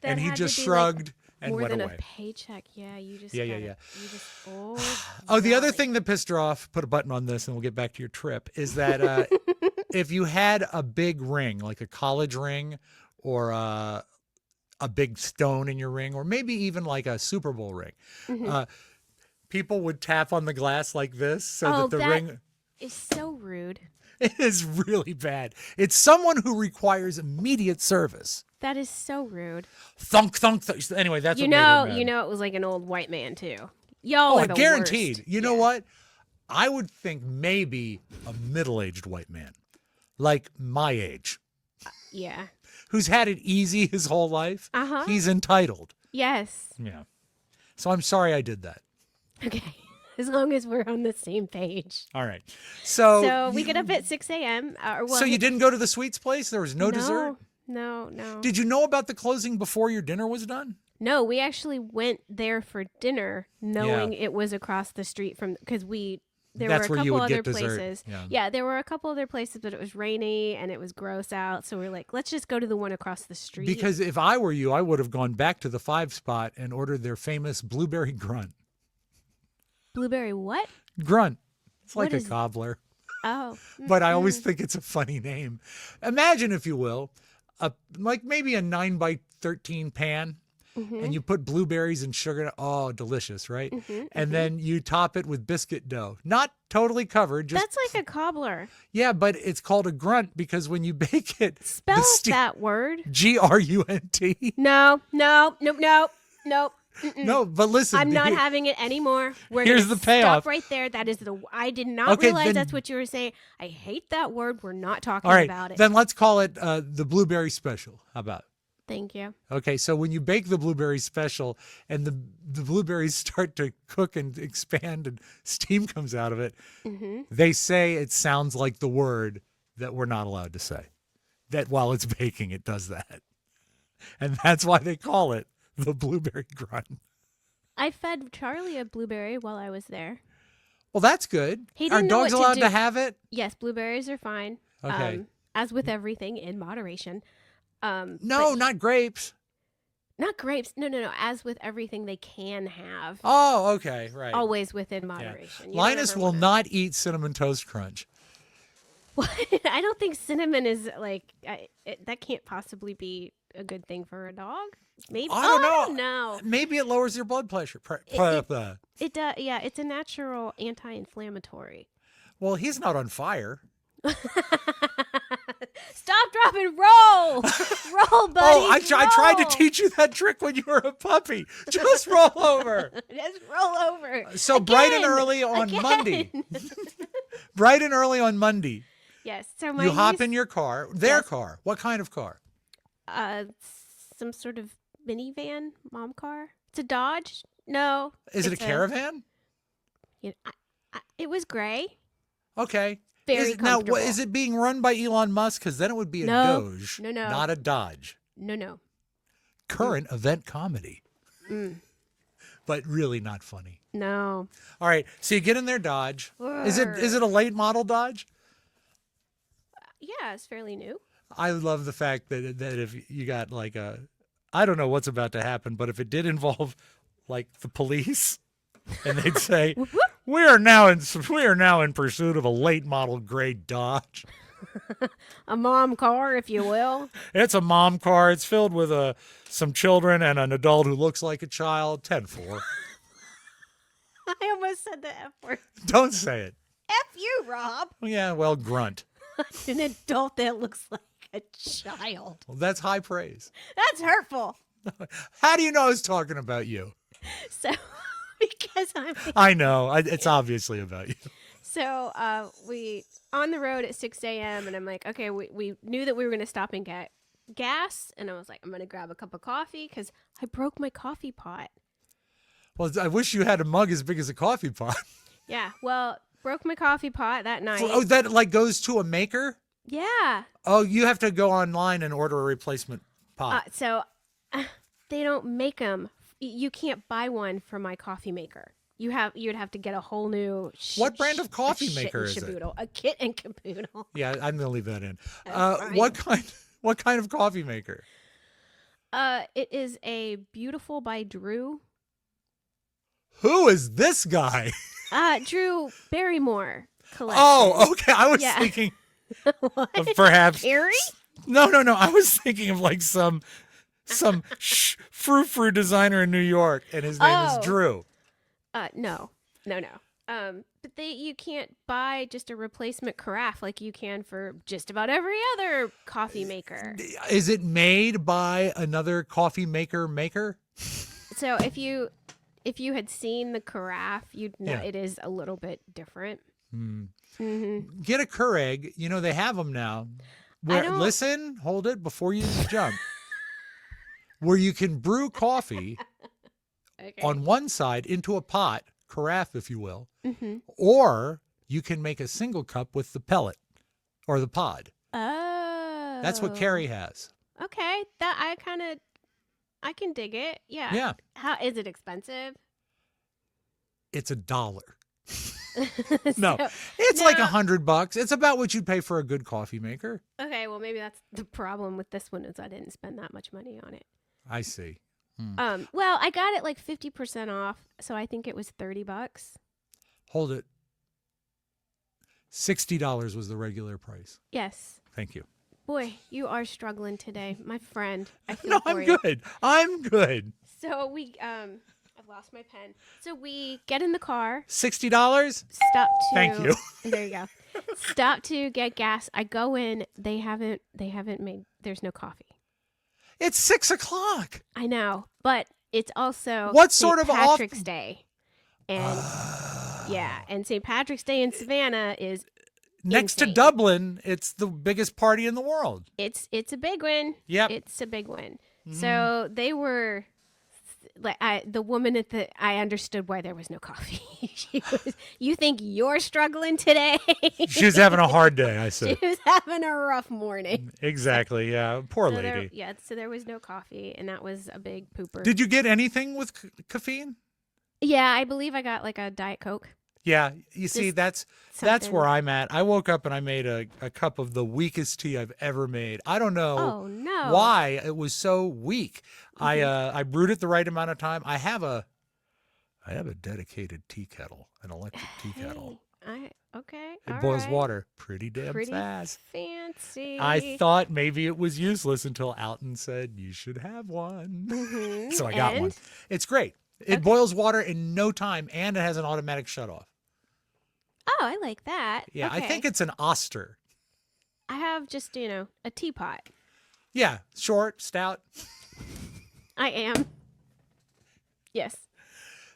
That And he had to just be, shrugged and more went than away. a paycheck. Yeah, you just Yeah. You just Oh, the other golly. thing that pissed her off, put a button on this and we'll get back to your trip, is that if you had a big ring, like a college ring or a big stone in your ring, or maybe even like a Super Bowl ring, people would tap on the glass like this so that the ring... is so rude. It is really bad. It's someone who requires immediate service. That is so rude. Thunk, thunk, thunk. Anyway, that's You what made her mad. know, it was like an old white man too. Y'all are the guaranteed. worst. You know what? I would think maybe a middle-aged white man, like my age, Yeah. who's had it easy his whole life. He's entitled. Yes. Yeah. So I'm sorry I did that. Okay. As long as we're on the same page. All right. So, So we get up at 6 a.m. So you didn't go to the sweets place? There was no dessert? No. Did you know about the closing before your dinner was done? No, we actually went there for dinner, knowing it was across the street from because there That's were a where you couple would other get dessert. places. Yeah. There were a couple other places, but it was rainy and it was gross out. So we're like, let's just go to the one across the street. Because if I were you, I would have gone back to the 5 Spot and ordered their famous blueberry grunt. Blueberry what? Grunt. It's like What a is- cobbler. Oh. But I always think it's a funny name. Imagine, if you will, like maybe a 9x13 pan, and you put blueberries and sugar. Oh, delicious, right? And then you top it with biscuit dough. Not totally covered. Just That's like a cobbler. yeah, but it's called a grunt because when you bake it, Spell that word. Grunt. No. No, but listen. I'm not having it anymore. Here's gonna the payoff. Stop right there. That is I did not Okay, realize then- that's what you were saying. I hate that word. We're not talking All right, about it. then let's call it the blueberry special. How about? Thank you. Okay, so when you bake the blueberry special and the blueberries start to cook and expand and steam comes out of it, they say it sounds like the word that we're not allowed to say. That while it's baking, it does that. And that's why they call it the blueberry grunt. I fed Charlie a blueberry while I was there. Well, that's good. He Are didn't know dogs what to allowed do. to have it? Yes, blueberries are fine. Okay. As with everything, in moderation. No, but not grapes. not grapes. No. As with everything, they can have. Oh, okay, right. Always within Yeah. moderation. You don't Linus ever will wanna- not eat Cinnamon Toast Crunch. I don't think cinnamon is that can't possibly be a good thing for a dog. Maybe I don't know. I don't know. Maybe it lowers your blood pressure. It does. Yeah, it's a natural anti-inflammatory. Well, he's not on fire. Stop, drop, and roll, roll, buddy. Oh, I tried to roll. teach you that trick when you were a puppy. Just roll over. Just roll over. So bright and Again. early on Again. Monday. Bright and early on Monday. Yes. So my You hop niece- in your car. Their Yes. car. What kind of car? Some sort of minivan, mom car. It's a Dodge. No. Is it a it's caravan? It was gray. Okay. Very now, comfortable. is it being run by Elon Musk? Because then it would be a No. Doge, No. not a Dodge. No. Current event comedy, but really not funny. No. All right, so you get in their Dodge. Is it a late model Dodge? Yeah, it's fairly new. I love the fact that if you got like I don't know what's about to happen, but if it did involve like the police, and they'd say, "We are now in pursuit of a late model gray Dodge. A mom car, if you will. It's a mom car. It's filled with some children and an adult who looks like a child." 10-4. I almost said the F word. Don't say it. F you, Rob. Yeah, well, grunt. An adult that looks like a child. Well, that's high praise. That's hurtful. How do you know I was talking about you? So, because I'm. I know. It's obviously about you. So, we on the road at 6 a.m. and I'm like, okay, we knew that we were going to stop and get gas. And I was like, I'm going to grab a cup of coffee because I broke my coffee pot. Well, I wish you had a mug as big as a coffee pot. Yeah, well, broke my coffee pot that night. Oh, that like goes to a maker? Yeah. Oh, you have to go online and order a replacement pot. So they don't make them. You can't buy one for my coffee maker. You'd have to get a whole new. What brand of coffee maker is it? Shaboodle. A kit and caboodle. Yeah, I'm gonna leave that in. Fine. What kind of coffee maker? It is a Beautiful by Drew. Who is this guy? Drew Barrymore collection. Oh, okay. I was Yeah. thinking What? of perhaps. Harry? No. I was thinking of like some frou-frou designer in New York, and his name is Oh. Drew. No. But you can't buy just a replacement carafe like you can for just about every other coffee maker. Is it made by another coffee maker? So if you had seen the carafe, you'd know Yeah. it is a little bit different. Get a Keurig. You know they have them now. Where, don't- listen, hold it before you jump. Where you can brew coffee Okay. on one side into a pot, carafe, if you will, Mm-hmm. or you can make a single cup with the pellet or the pod. Oh. That's what Carrie has. Okay, I can dig it. Yeah. Yeah, How is it expensive? it's $1. No, So- it's like no. $100. It's about what you'd pay for a good coffee maker. Okay, well maybe that's the problem with this one is I didn't spend that much money on it. I see. Well, I got it like 50% off, so I think it was $30. Hold it. $60 was the regular price. Yes. Thank you. Boy, you are struggling today, my friend. I feel No, for I'm you. good. I'm good. So we I've lost my pen. So we get in the car, $60? stop to Thank you. There you go. Stop to get gas. I go in, they haven't made there's no coffee. It's 6 o'clock. I know, but it's also What St. sort of Patrick's Day. And yeah, and St. Patrick's Day in Savannah is next to insane. Dublin, it's the biggest party in the world. It's a big one. Yep. It's a big one. So they were like the woman at the I understood why there was no coffee. She was, you think you're struggling today? She was having a hard day, I said. She was having a rough morning. Exactly, yeah. Poor So lady. so there was no coffee, and that was a big pooper. Did you get anything with caffeine? Yeah, I believe I got like a Diet Coke. Yeah, you see, that's something. where I'm at. I woke up and I made a cup of the weakest tea I've ever made. I don't know Oh no! why it was so weak. I brewed it the right amount of time. I have a dedicated tea kettle, an electric tea kettle. Okay. It all boils right. water pretty damn Pretty fast. fancy. I thought maybe it was useless until Alton said you should have one. Mhm. So I got one. And? It's great. It boils water in no time, and it has an automatic shutoff. Oh, I like that. Yeah, okay. I think it's an Oster. I have just a teapot. Yeah, short, stout. I am. Yes.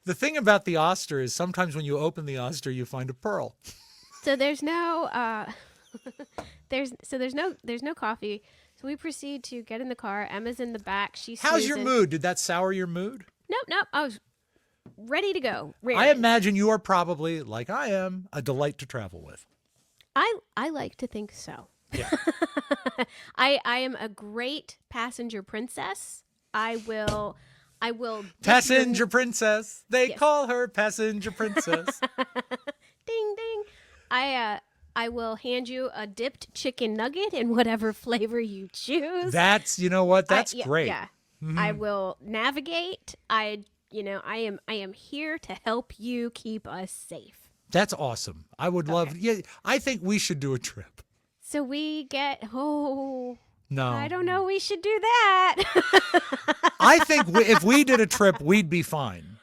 The thing about the Oster is sometimes when you open the Oster, you find a pearl. So there's no there's no coffee. So we proceed to get in the car. Emma's in the back. She's How's your snoozing. mood? Did that sour your mood? Nope. I was ready to go. I Raring. imagine you are probably, like I am, a delight to travel with. I like to think so. Yeah. I am a great passenger princess. I will Passenger princess. They Yes. call her passenger princess. ding ding. I will hand you a dipped chicken nugget in whatever flavor you choose. That's, you know what? That's yeah, great. Yeah. I will navigate. I am here to help you keep us safe. That's awesome. I would love, yeah, I think we should do a trip. So we get No. I don't know, we should do that. I think if we did a trip, we'd be fine.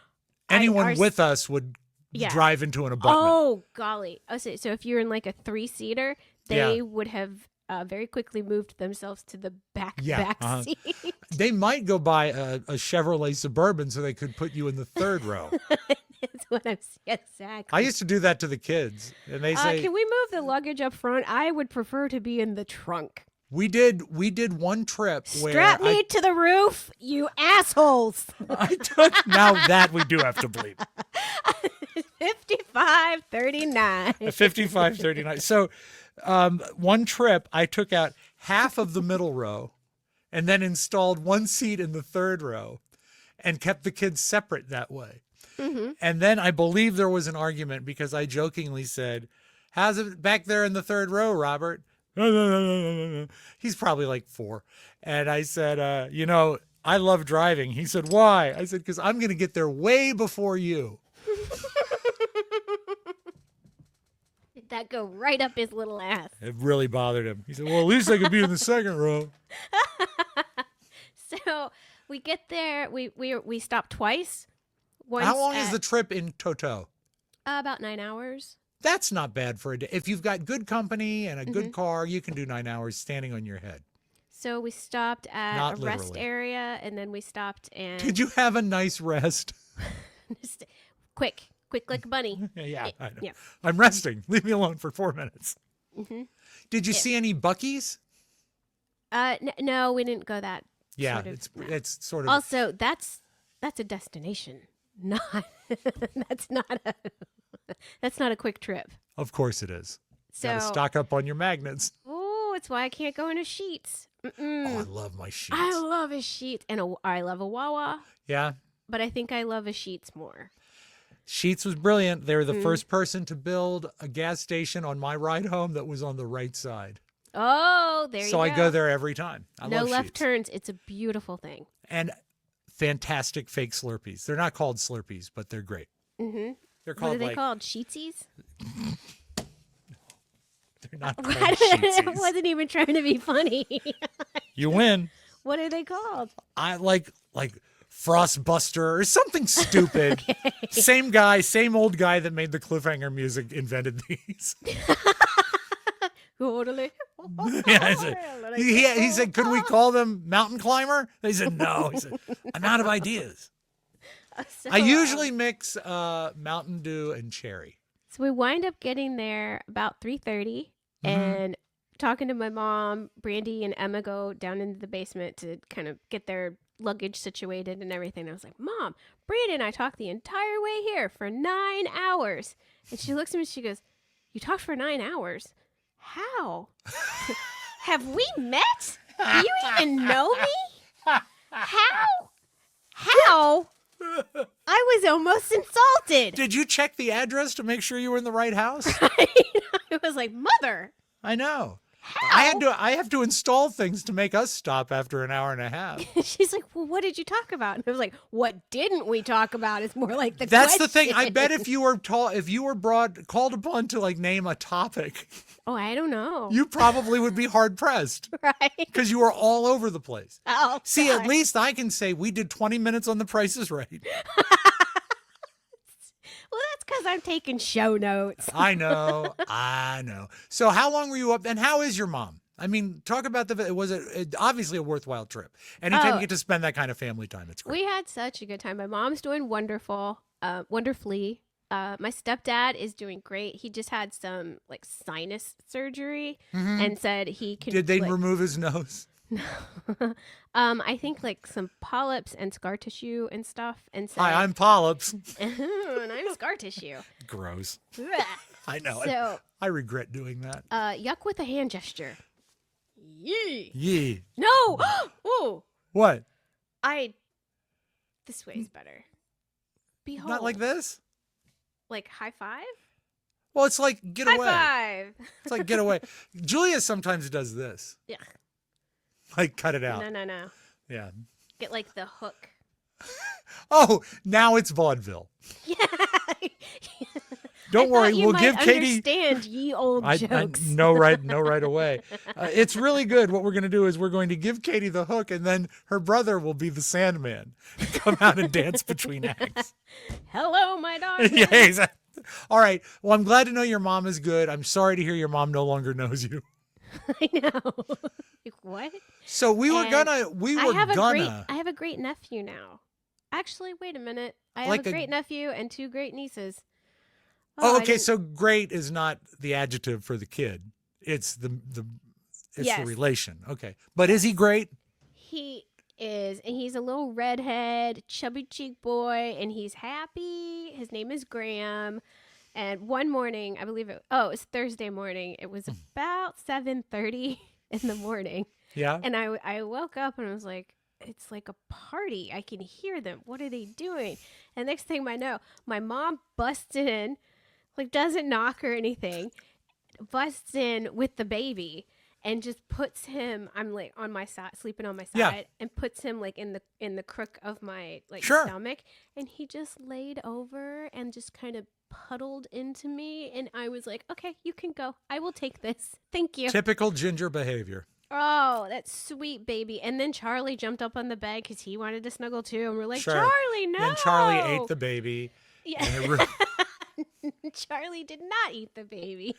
Anyone with us would drive into an abutment. Oh, golly. Oh, so if you're in like a 3-seater, they would have very quickly moved themselves to the back seat. They might go buy a Chevrolet Suburban so they could put you in the third row. That's what I'm exactly. I used to do that to the kids. And they say, can we move the luggage up front? I would prefer to be in the trunk. we did one trip where Strap me to the roof, you assholes. I took, now that we do have to bleep. 5539. 5539. So one trip, I took out half of the middle row and then installed one seat in the third row and kept the kids separate that way. Mm-hmm. And then I believe there was an argument because I jokingly said, how's it back there in the third row, Robert? He's probably like 4. And I said, I love driving. He said, why? I said, because I'm going to get there way before you. Did that go right up his little ass? It really bothered him. He said, well, at least I could be in the second row. So we get there. We stop twice. Once How long is the trip in toto? About 9 hours. That's not bad for a day. If you've got good company and a good car, you can do 9 hours standing on your head. So we stopped at Not a rest literally. area, and then we stopped and Did you have a nice rest? quick like a bunny. Yeah, I know. Yeah. I'm resting. Leave me alone for 4 minutes. Mm-hmm. Did you see any Buc-ee's? No, we didn't go that. Yeah, sort of, no. it's sort of. Also, that's a destination. Not that's not a quick trip. Of course it is. So Got to stock up on your magnets. oh, it's why I can't go into Sheets. Oh, I love my sheets. I love a Sheets, and I love a Wawa, Yeah. but I think I love a Sheets more. Sheets was brilliant. They were the first person to build a gas station on my ride home that was on the right side. Oh, there you go. So I go there every time. I No love left Sheetz. turns. It's a beautiful thing. And fantastic fake Slurpees. They're not called Slurpees, but they're great. Mm-hmm. They're What called are they like called? Sheetsies? they're not called I Sheetsies. wasn't even trying to be funny. You win. What are they called? I like Frostbuster or something stupid. Same guy, same old guy that made the cliffhanger music invented these. Totally. Yeah, I said, he said, could we call them Mountain Climber? They said, no. He said, I'm out of ideas. So, I usually mix Mountain Dew and cherry. So we wind up getting there about 3:30 and talking to my mom. Brandy and Emma go down into the basement to kind of get their luggage situated and everything. I was like, Mom, Brandy and I talked the entire way here for 9 hours. And she looks at me and she goes, you talked for 9 hours? How? Have we met? Do you even know me? How? I was almost insulted. Did you check the address to make sure you were in the right house? I was like, Mother. I know. How? I have to install things to make us stop after an hour and a half. She's like, well, what did you talk about? And I was like, what didn't we talk about is more like the That's question. the thing. I bet if you were called upon to like name a topic, Oh, I don't know. you probably would be hard pressed Right? because you were all over the place. Oh, See, God. at least I can say we did 20 minutes on The Price is Right. Well, that's because I'm taking show notes. I know. So how long were you up? And how is your mom? I mean, talk about was it obviously a worthwhile trip. Anytime you get to spend that kind of family time, it's great. We had such a good time. My mom's doing wonderfully. My stepdad is doing great. He just had some like sinus surgery and said he could. Did they remove his nose? I think like some polyps and scar tissue and stuff. And said, Hi, I'm Polyps. and I'm scar tissue. Gross. Blech. I know. So, I regret doing that. yuck with a hand gesture. Yee. Yee. No. Ooh. What? This way is better. Behold. Not like this? Like high five? Well, it's like get High away. five. It's like get away. Julia sometimes does this. Yeah. Like cut it out. No. Yeah. Get like the hook. Oh, now it's vaudeville. Yeah. Don't worry, you we'll might give Katie. understand ye old jokes. No right away. It's really good. What we're going to do is we're going to give Katie the hook, and then her brother will be the Sandman. Come out and dance between acts. Hello, my dog. Yeah, exactly. All right. Well, I'm glad to know your mom is good. I'm sorry to hear your mom no longer knows you. I know. Like, what? So we were gonna. I have a great nephew now. Actually, wait a minute. I Like have a great nephew and 2 great nieces. Oh, I okay. didn't- So great is not the adjective for the kid. It's the Yes. relation. Okay. But is he great? He is, and he's a little redhead, chubby cheek boy, and he's happy. His name is Graham. And one morning, I believe it was Thursday morning. It was about 7:30 in the morning. Yeah. And I woke up and I was like, it's like a party. I can hear them. What are they doing? And next thing I know, my mom busts in, like doesn't knock or anything, busts in with the baby and just puts him, I'm like on my side, sleeping on my side, Yeah. and puts him like in the crook of my like Sure. stomach. And he just laid over and just kind of puddled into me. And I was like, okay, you can go. I will take this. Thank you. Typical ginger behavior. Oh, that sweet baby. And then Charlie jumped up on the bed because he wanted to snuggle too. And we're like, Sure. Charlie, no. Then Charlie ate the baby. Yeah. And it Charlie did not eat the baby.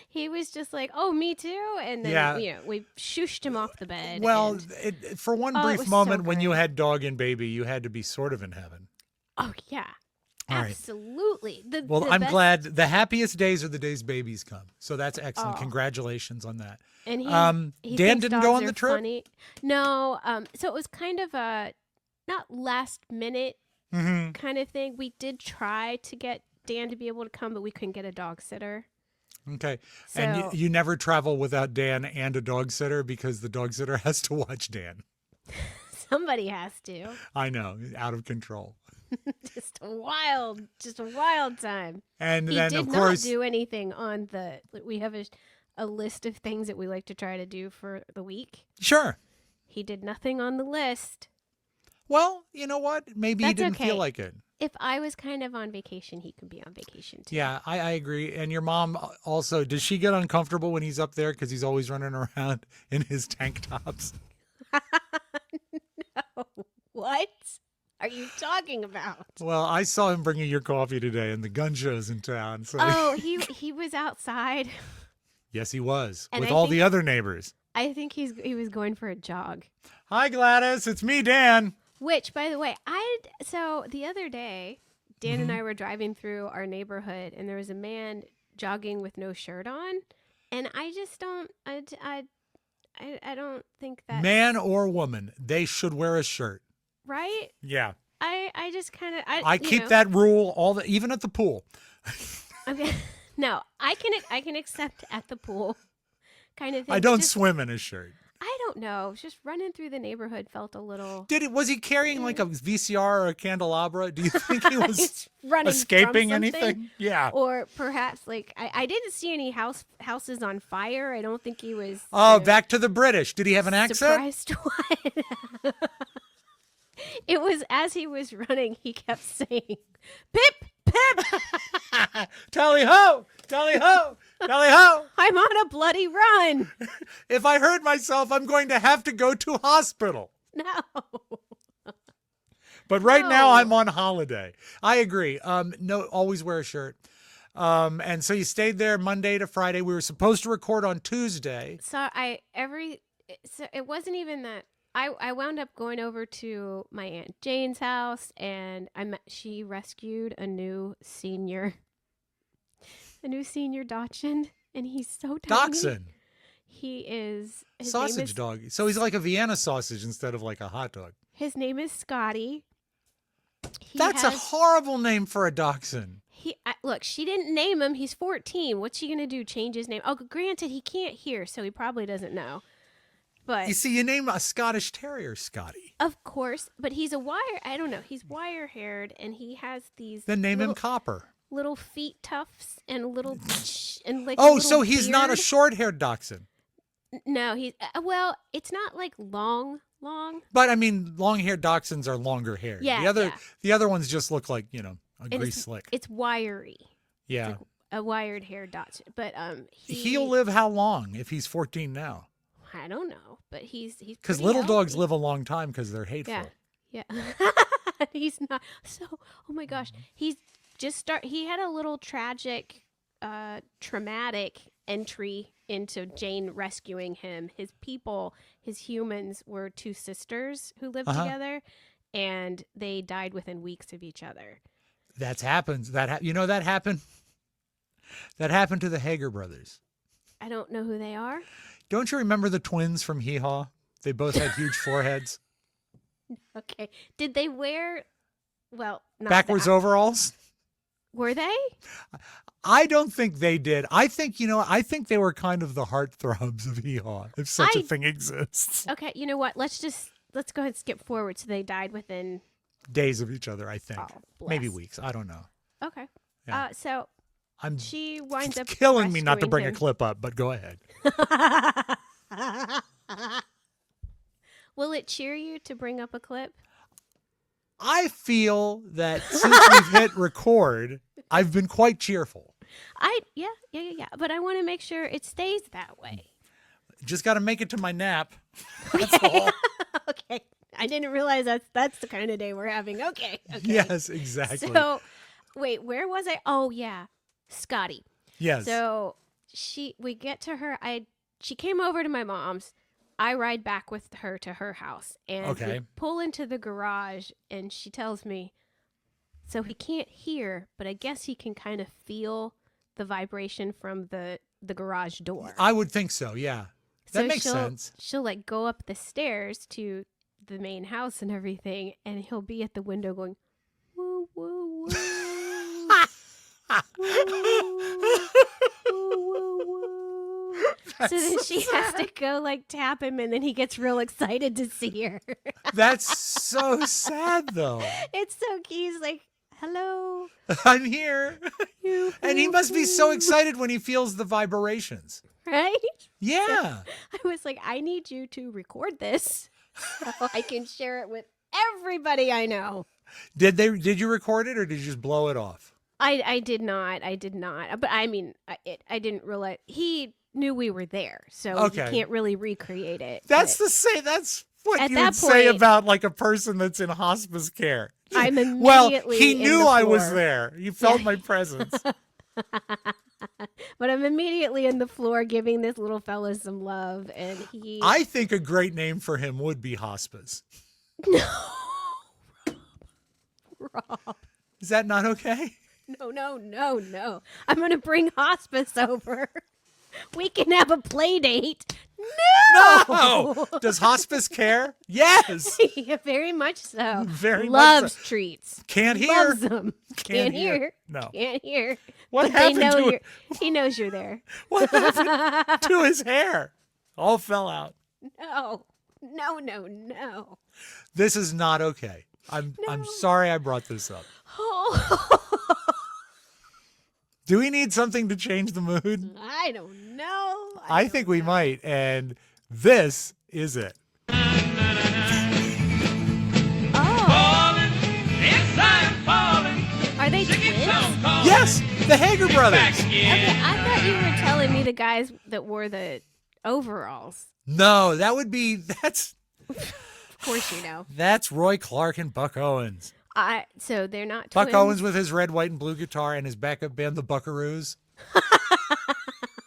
He was just like, oh, me too. And then, Yeah. we shooshed him off the bed. Well, and- for one Oh, it brief was moment so when you great. had dog and baby, you had to be sort of in heaven. oh, yeah. All right. Absolutely. Well, the I'm best- glad the happiest days are the days babies come. So that's excellent. Oh. Congratulations on that. And he Dan thinks didn't go dogs on the are trip? funny. No. So it was kind of a not last minute Mm-hmm. kind of thing. We did try to get Dan to be able to come, but we couldn't get a dog sitter. Okay. So And you never travel without Dan and a dog sitter because the dog sitter has to watch Dan. somebody has to. I know, out of control. Just a wild time. And He then, did of course, not do anything on we have a list of things that we like to try to do for the week. sure. He did nothing on the list. Well, you know what? Maybe he That's didn't okay. feel like it. If I was kind of on vacation, he could be on vacation too. Yeah, I agree. And your mom also, does she get uncomfortable when he's up there because he's always running around in his tank tops? No. What are you talking about? Well, I saw him bringing your coffee today and the gun show's in town. So Oh, he was outside. yes, he was And with I all think- the other neighbors. I think he was going for a jog. Hi, Gladys. It's me, Dan. Which, by the way, so the other day, Dan and Mhm. I were driving through our neighborhood, and there was a man jogging with no shirt on, and I just don't, I don't think that Man or woman, they should wear a shirt. right. Yeah. I just kind of I keep that rule even at the pool. Okay. No, I can accept at the pool kind of thing. I but don't just, swim in a shirt. I don't know. Just running through the neighborhood felt a little. Was he carrying like a VCR or a candelabra? Do you think he was It's running from escaping something. anything? Yeah. Or perhaps like I didn't see any houses on fire. I don't think he was. Oh, back to the British. Did he have an accent? Surprised what? It was as he was running, he kept saying, "Pip, pip, Tally ho! Tally ho! Tally ho! I'm on a bloody run." If I hurt myself, I'm going to have to go to hospital. No. But right now No. I'm on holiday. I agree. No, always wear a shirt. And so you stayed there Monday to Friday. We were supposed to record on Tuesday. So it wasn't even that. I wound up going over to my Aunt Jane's house, and she rescued a new senior dachshund, and he's so tiny. Dachshund. He is his Sausage name is, dog. So he's like a Vienna sausage instead of like a hot dog. His name is Scotty. That's a horrible name for a dachshund. Look, she didn't name him. He's 14. What's she gonna do? Change his name? Oh, granted, he can't hear, so he probably doesn't know. But You see, you name a Scottish Terrier Scotty. of course, but he's I don't know. He's wire haired, and he has these. Then name him little, Copper. little feet tufts and little and like. Oh, a so little he's not a beard. short-haired dachshund. No, he's well. It's not like long. But I mean, long-haired dachshunds are longer haired. Yeah, the other ones just look like, a And grease slick. It's wiry. Yeah. It's like a wired hair dachshund, but He'll live how long if he's 14 now? I don't know, but he's Because pretty little dogs healthy. live a long time because they're hateful. Yeah. He's not. So, oh my gosh, he had a little tragic, traumatic entry into Jane rescuing him. His humans were two sisters who lived together, and they died within weeks of each other. That's happened. That happened. That happened to the Hager brothers. I don't know who they are. Don't you remember the twins from Hee Haw? They both had huge foreheads. Okay. Did they wear, not Backwards overalls? Were they? I don't think they did. I think they were kind of the heartthrobs of Hee Haw, if such a thing exists. Okay, you know what? Let's go ahead and skip forward. So they died within Days of each other, I think. Oh, Maybe bless. weeks. I don't know. Okay. Yeah. So she winds up It's killing me not to bring rescuing a clip up, but go ahead. him. Will it cheer you to bring up a clip? I feel that since we've hit record, I've been quite cheerful. Yeah. But I want to make sure it stays that way. Just got to make it to my nap. That's all. Okay. I didn't realize that's the kind of day we're having. Okay. Yes, exactly. So, wait, where was I? Oh, yeah. Scotty. Yes. So we get to her. She came over to my mom's. I ride back with her to her house, and we pull into the garage, and she tells me, so he can't hear, but I guess he can kind of feel the vibration from the garage door. I would think so. Yeah. That So makes sense. She'll like go up the stairs to the main house and everything, and he'll be at the window going, woo, woo, woo. So then she has to go like tap him, and then he gets real excited to see her. That's so sad, though. It's so cute. He's like, hello. I'm here. And he must be so excited when he feels the vibrations. Right? Yeah. I was like, I need you to record this so I can share it with everybody I know. Did you record it or did you just blow it off? I did not. But I mean, I didn't realize he knew we were there, so you can't really recreate it. That's what you would say about like a person that's in hospice care. I'm immediately well, he in knew the I was floor. there. He felt my presence. But I'm immediately in the floor giving this little fella some love, and he. I think a great name for him would be hospice. No. Rob. Is that not okay? No. I'm going to bring hospice over. We can have a play date. No! Does hospice care? Yes! Yeah, very much so. Very much Loves so. treats. Can't hear. Loves them. Can't hear. No. Can't hear. What But they happened know to you're, it? he knows you're there. What happened to his hair? All fell out. No. This is not okay. I'm sorry I brought this up. Oh, Do we need something to change the mood? I don't know. I think we might, and this is it. Oh, are they twins? Yes, the Hager Brothers. Okay, I thought you were telling me the guys that wore the overalls. No, that's Of course you know. Roy Clark and Buck Owens. So they're not twins. Buck Owens with his red, white, and blue guitar and his backup band, the Buckaroos.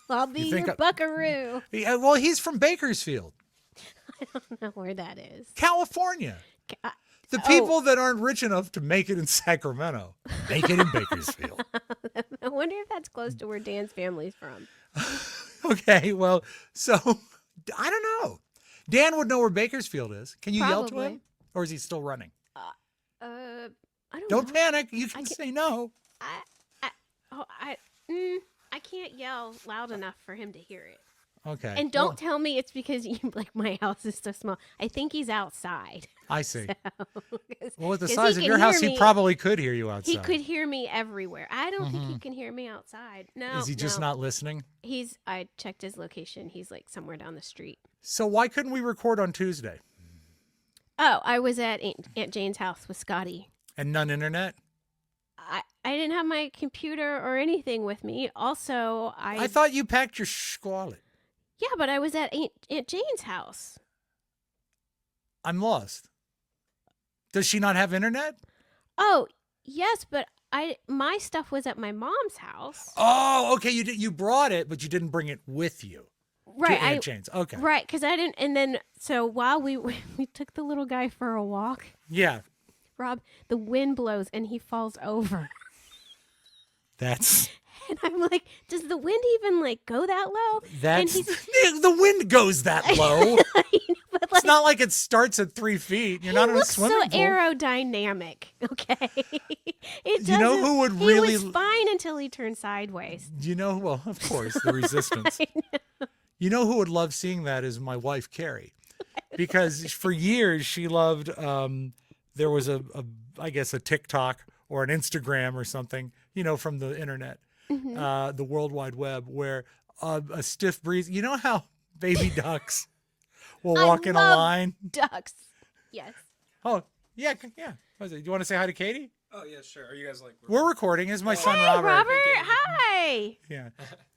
I'll be your buckaroo. Yeah, well, he's from Bakersfield, I don't know where that is. California. Oh. The people that aren't rich enough to make it in Sacramento make it in Bakersfield. I wonder if that's close to where Dan's family's from. Okay, well, so I don't know. Dan would know where Bakersfield is. Can you yell to Probably. him? Or is he still running? I don't Don't know. panic. You can say no. I can't yell loud enough for him to hear it. Okay. And don't tell me it's because my house is so small. I think he's outside. I see. 'Cause- Well, with the 'cause size he of can your house, hear he me- probably could hear you outside. He could hear me everywhere. I don't think he can hear me outside. No. Is he just no. not listening? I checked his location. He's like somewhere down the street. So why couldn't we record on Tuesday? Oh, I was at Aunt Jane's house with Scotty. And none internet? I didn't have my computer or anything with me. Also, I thought you packed your squalid. Yeah, but I was at Aunt Jane's house. I'm lost. Does she not have internet? Oh, yes, but my stuff was at my mom's house. Oh, okay. You brought it, but you didn't bring it with you. Right, To Aunt Jane's. Okay. Right, because I didn't. And then, so while we took the little guy for a walk, Yeah. Rob, the wind blows and he falls over. That's And I'm like, does the wind even go that low? And he's, the wind goes that low. but It's not like it starts at 3 feet. You're not in a looks swimming so pool. aerodynamic. Okay, You know who would really- He was fine until he turned sideways. Well, of course, the resistance. You know who would love seeing that is my wife, Carrie. Because for years she loved, there was I guess a TikTok or an Instagram or something, from the internet, the World Wide Web, where a stiff breeze, you know how baby ducks will walk in a love line? Ducks. Yes. Oh, yeah. What is it? Do you want to say hi to Katie? Oh, yeah, sure. Are you guys We're recording. It's my son, Hey, Robert. Hi. Yeah.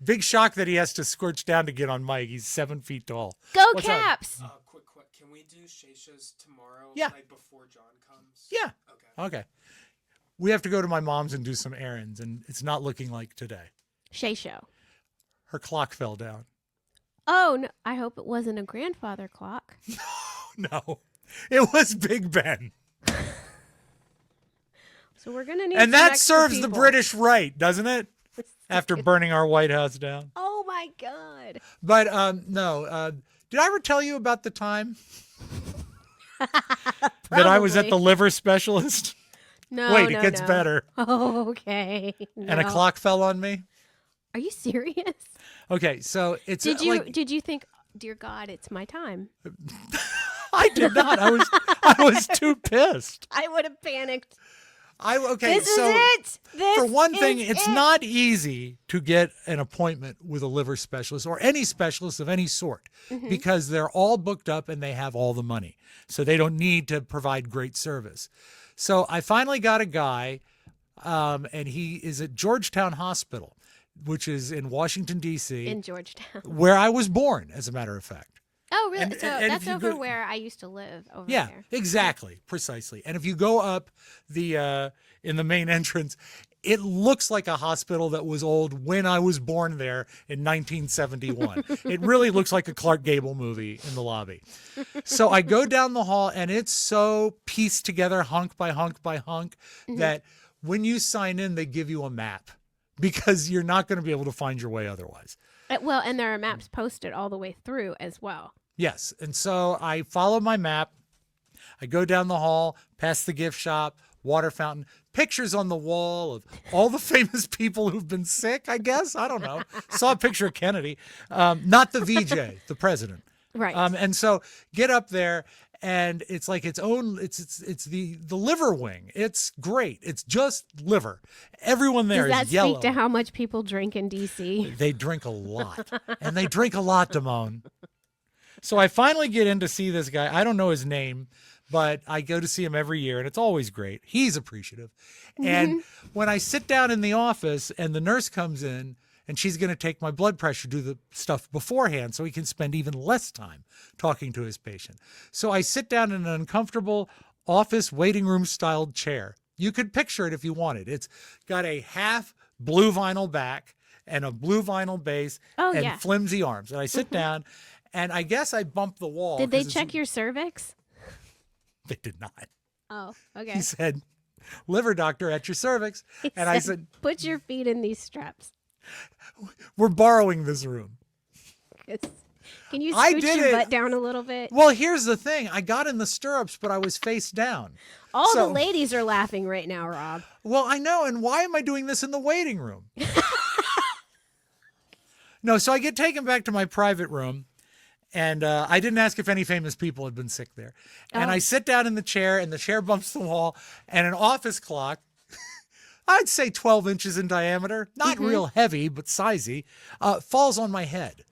Big shock that he has to scorch down to get on mic. He's 7 feet tall. Go What's up? Caps. quick. Can we do Shaysha's tomorrow? Yeah. Before John comes? Yeah. Okay. Okay. We have to go to my mom's and do some errands, and it's not looking like today. Shay Show. Her clock fell down. Oh, no, I hope it wasn't a grandfather clock. No, it was Big Ben. So we're going to need And some that extra serves the people. British right, doesn't it? After burning our White House down. Oh, my God. But no, did I ever tell you about the time that I was at the Probably. liver specialist? No, Wait, no, it gets no. better. Oh, okay. And a No. clock fell on me. Are you serious? Okay, so it's Did you think, dear God, it's my time? I did not. I was too pissed. I would have panicked. Okay, This so is it. This for one thing, is it's it. not easy to get an appointment with a liver specialist or any specialist of any sort because they're all booked up and they have all the money. So they don't need to provide great service. So I finally got a guy, and he is at Georgetown Hospital, which is in Washington, D.C., in Georgetown. where I was born, as a matter of fact. Oh, really? And- So and if that's you over go- where I used to live. Over Yeah, there. exactly, precisely. And if you go up the in the main entrance, it looks like a hospital that was old when I was born there in 1971. It really looks like a Clark Gable movie in the lobby. So I go down the hall, and it's so pieced together, hunk by hunk by hunk, that when you sign in, they give you a map because you're not going to be able to find your way otherwise. Well, and there are maps posted all the way through as well. Yes. And so I follow my map. I go down the hall, past the gift shop, water fountain, pictures on the wall of all the famous people who've been sick, I guess. I don't know. Saw a picture of Kennedy, not the VJ, the president. Right. And so get up there, and it's like its own, it's the liver wing. It's great. It's just liver. Everyone there Does is that yellow. speak to how much people drink in D.C.? They drink a lot, and they drink a lot, Damone. So I finally get in to see this guy. I don't know his name, but I go to see him every year, and it's always great. He's appreciative. And when I sit down in the office and the nurse comes in, and she's going to take my blood pressure, do the stuff beforehand so he can spend even less time talking to his patient. So I sit down in an uncomfortable office waiting room styled chair. You could picture it if you wanted. It's got a half blue vinyl back and a blue vinyl base Oh, and yeah. flimsy arms. And I sit down, and I guess I bumped the wall. Did they 'cause it's- check your cervix? They did not. Oh, okay. He said, liver doctor at your cervix. And I said, put your feet in these straps. we're borrowing this room. Can you I scooch did your it. butt down a little bit? Well, here's the thing. I got in the stirrups, but I was face down. All so- the ladies are laughing right now, Rob. Well, I know. And why am I doing this in the waiting room? No, so I get taken back to my private room. And I didn't ask if any famous people had been sick there. And Oh. I sit down in the chair, and the chair bumps the wall, and an office clock, I'd say 12 inches in diameter, not real heavy, but sizey, falls on my head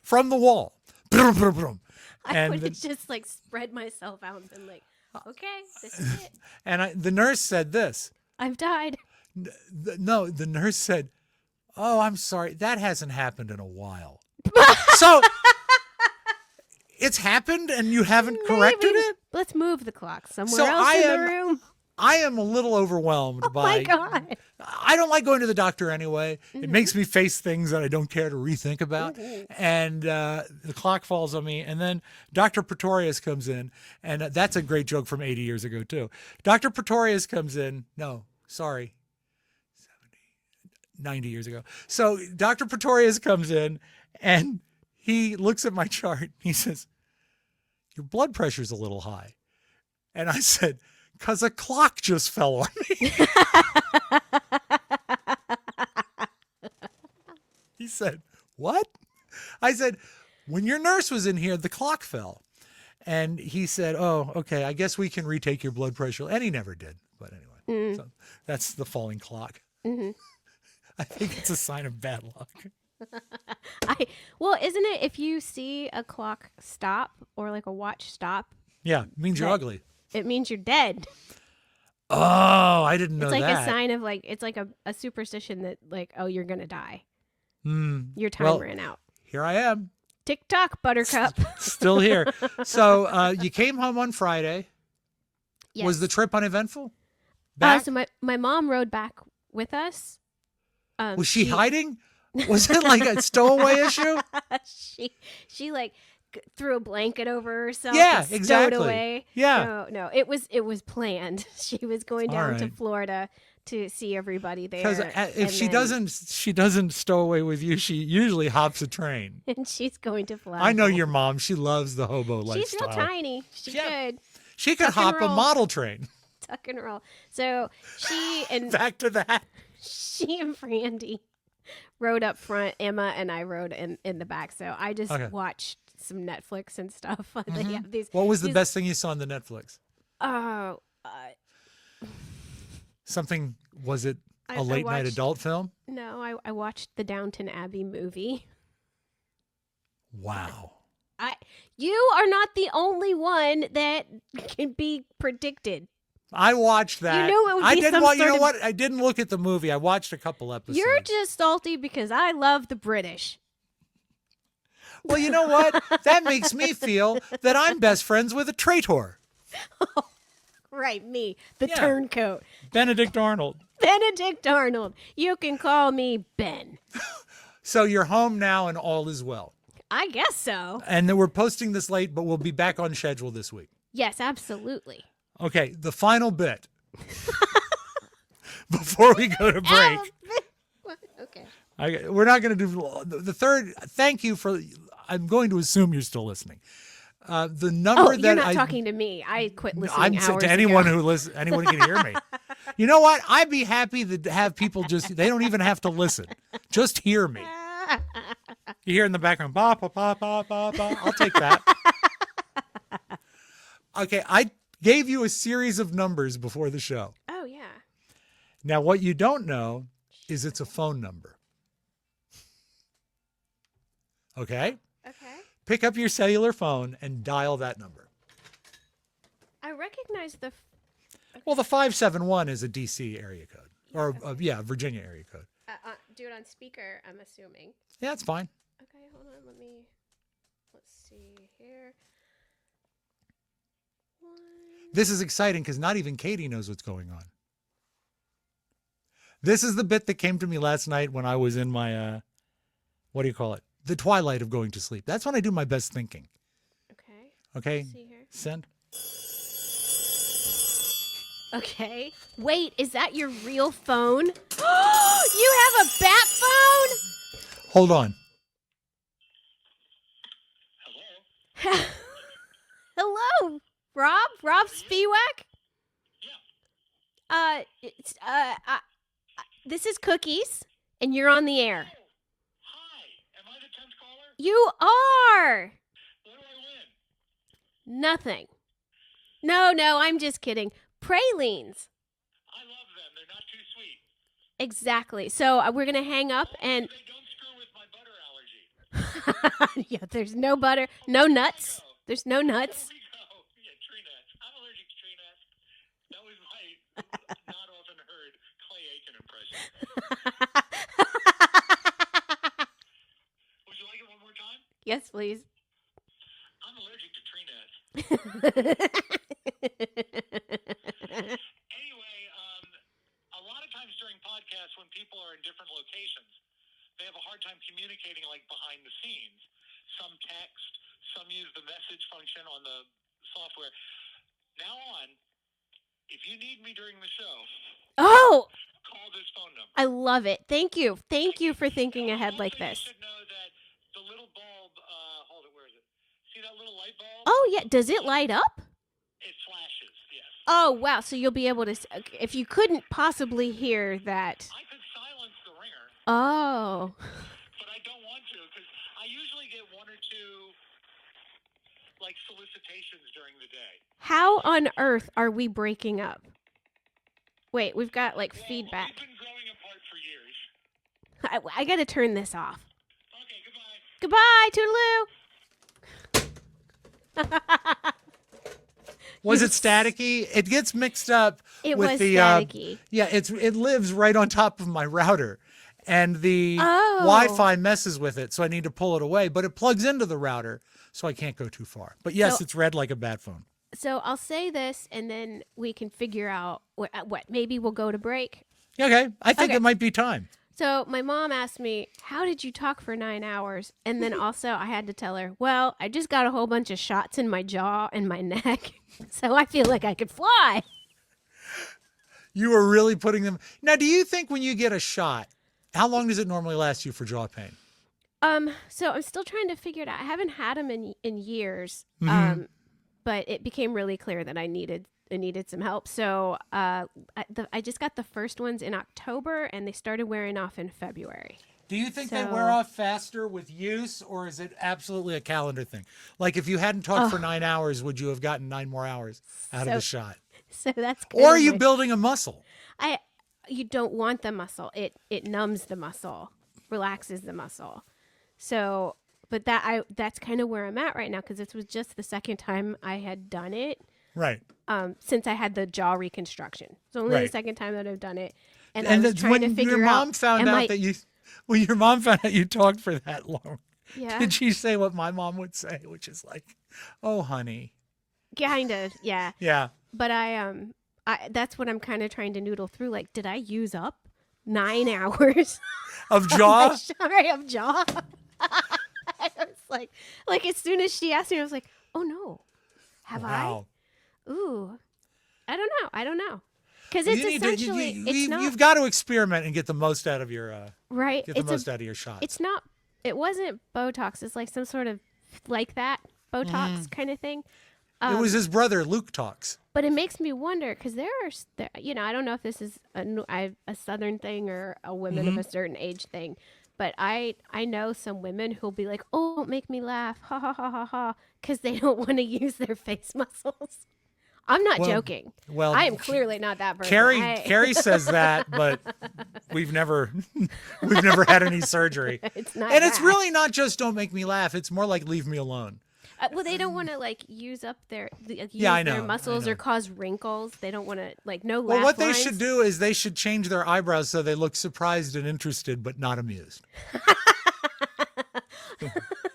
from the wall. Brum, brum, brum. I And would the- have just like spread myself out and been like, okay, this is it. And the nurse said this. I've died. The nurse said, "Oh, I'm sorry. That hasn't happened in a while." So it's happened, and you haven't corrected Maybe. it? Let's move the clock somewhere So else in the room. I am a little overwhelmed Oh by. my God. I don't like going to the doctor anyway. It makes me face things that I don't care to rethink about. And the clock falls on me. And then Dr. Pretorius comes in. And that's a great joke from 80 years ago, too. Dr. Pretorius comes in. No, sorry. 90 years ago. So Dr. Pretorius comes in, and he looks at my chart. He says, "Your blood pressure's a little high." And I said, "'Cause a clock just fell on me." He said, "What?" I said, "When your nurse was in here, the clock fell." And he said, "Oh, okay, I guess we can retake your blood pressure." And he never did. But anyway, so that's the falling clock. I think it's a sign of bad luck. Well, isn't it if you see a clock stop or like a watch stop, Yeah, it means you're Right. ugly. it means you're dead. Oh, I didn't know It's like that. a sign of like, it's like a superstition that like, oh, you're going to die. Hmm. Your time Well- ran out. Here I am, Tick tock, buttercup. still here. So you came home on Friday. Yes. Was the trip uneventful? Back? So my mom rode back with us. Was she hiding? Was it like a stowaway issue? she like threw a blanket over herself. Yeah, and stowed exactly. away. Yeah. No, it was planned. She was going All down to right. Florida to see everybody there. Because if and she then- doesn't stow away with you, she usually hops a train. and she's going to fly. I know home. your mom. She loves the hobo She's lifestyle. real tiny. She Yeah. could She could tuck and hop a roll. model train. tuck and roll. So she and Back to that. she and Brandy rode up front. Emma and I rode in the back. So I just Okay. watched some Netflix and stuff. They have these. What was the these- best thing you saw on the Netflix? Oh, Something, was it I a late night watched- adult film? no, I watched the Downton Abbey movie. Wow. You are not the only one that can be predicted. I watched that. knew it would I be didn't some wa- you sort know of- what? I didn't look at the movie. I watched a couple episodes. You're just salty because I love the British. Well, you know what? That makes me feel that I'm best friends with a traitor. Right, me, the Yeah. turncoat. Benedict Arnold. Benedict Arnold. You can call me Ben. So you're home now and all is well. I guess so. And then we're posting this late, but we'll be back on schedule this week. Yes, absolutely. Okay, the final bit. Before we go to break. Okay. We're not going to do the third. Thank you for. I'm going to assume you're still listening. The number that you're not talking to me. I quit listening. I'm hours to anyone ago. who listens. Anyone who can hear me. You know what? I'd be happy to have people just. They don't even have to listen. Just hear me. You hear in the background. Ba ba ba ba ba ba. I'll take that. Okay, I gave you a series of numbers before the show. Oh yeah. Now, what you don't know is it's a phone number. Okay? Okay. Pick up your cellular phone and dial that number. I recognize the. Well, the 571 is a DC area code. Or, Virginia area code. Do it on speaker, I'm assuming. Yeah, it's fine. Okay, hold on. Let's see here. This is exciting because not even Katie knows what's going on. This is the bit that came to me last night when I was in my, what do you call it? The twilight of going to sleep. That's when I do my best thinking. Okay. Okay? Let's see here. Send. Okay. Wait, is that your real phone? You have a bat phone? Hold on. Hello? Hello, Rob? Rob Spiewak? Yeah. This is Cookies, and you're on the air. Hi. Am I the 10th caller? You are! What do I win? Nothing. No, I'm just kidding. Pralines. I love them. They're not too sweet. Exactly. So we're going to hang up and... They don't screw with my butter allergy. Yeah, there's no butter, no nuts. There's no nuts. There we go. Yeah, tree nuts. I'm allergic to tree nuts. That was my not often heard Clay Aiken impression. Would you like it one more time? Yes, please. I'm allergic to tree nuts. Anyway, a lot of times during podcasts when people are in different locations, they have a hard time communicating like behind the scenes. Some text, some use the message function on the software. Now on, if you need me during the show, Oh, call this phone number. I love it. Thank you. Thank you for thinking ahead like Also, this. You should know that the little bulb, hold it, where is it? See that little light bulb? Oh, yeah. Does it light up? It flashes, yes. Oh, wow. So you'll be able to, if you couldn't possibly hear that. I could silence the ringer, Oh. but I don't want to because I usually get one or two like solicitations during the day. How on earth are we breaking up? Wait, we've got like Well, feedback. We've been growing apart for years. I got to turn this off. Okay, goodbye. Goodbye, toodaloo. Was it staticky? It gets mixed up It with was the staticky. it lives right on top of my router. And the Oh. Wi-Fi messes with it, so I need to pull it away, but it plugs into the router, so I can't go too far. But yes, So- it's red like a bat phone. So I'll say this, and then we can figure out what. Maybe we'll go to break. Okay, I think Okay. it might be time. So my mom asked me, "How did you talk for 9 hours?" And then also I had to tell her, "Well, I just got a whole bunch of shots in my jaw and my neck, so I feel like I could fly." You were really putting them. Now, do you think when you get a shot, how long does it normally last you for jaw pain? So I'm still trying to figure it out. I haven't had them in years. Mhm. But it became really clear that I needed some help. So I just got the first ones in October, and they started wearing off in February. Do you think they So- wear off faster with use, or is it absolutely a calendar thing? Like if you hadn't talked for 9 hours, would you have gotten 9 more hours out of So- the shot? So that's Or are kinda you my- building a muscle? You don't want the muscle. It numbs the muscle, relaxes the muscle. So, but that's kind of where I'm at right now because this was just the second time I had done it. Right. Since I had the jaw reconstruction. It's only Right. the second time that I've done it. And I And was that's trying when to figure your mom out, found am out I- that you, when your mom found out you talked for that long, Yeah. Did she say what my mom would say, which is like, "Oh, honey." Kind of, yeah. Yeah. But I that's what I'm kind of trying to noodle through. Like, did I use up 9 hours Of jaw? of jaw? I was like as soon as she asked me, I was like, oh no, have Wow. I? Ooh, I don't know. Because it's essentially, it's not you've got to experiment and get the most out of your right. get the most out of your shots. It's not. It wasn't Botox. It's like some sort of like that Botox kind of thing. It was his brother Luke Talks. But it makes me wonder because there, I don't know if this is a Southern thing or a women of a certain age thing, but I know some women who'll be like, "Oh, don't make me laugh, ha ha ha ha ha," because they don't want to use their face muscles. I'm not joking. Well, I am clearly not that person. Carrie says that, but we've never had any surgery. It's not, and it's really not just "don't make me laugh." It's more like "leave me alone." well, they don't want to like use up their I know, their muscles I know. or cause wrinkles. They don't want to no laugh Well, what they lines. should do is they should change their eyebrows so they look surprised and interested, but not amused.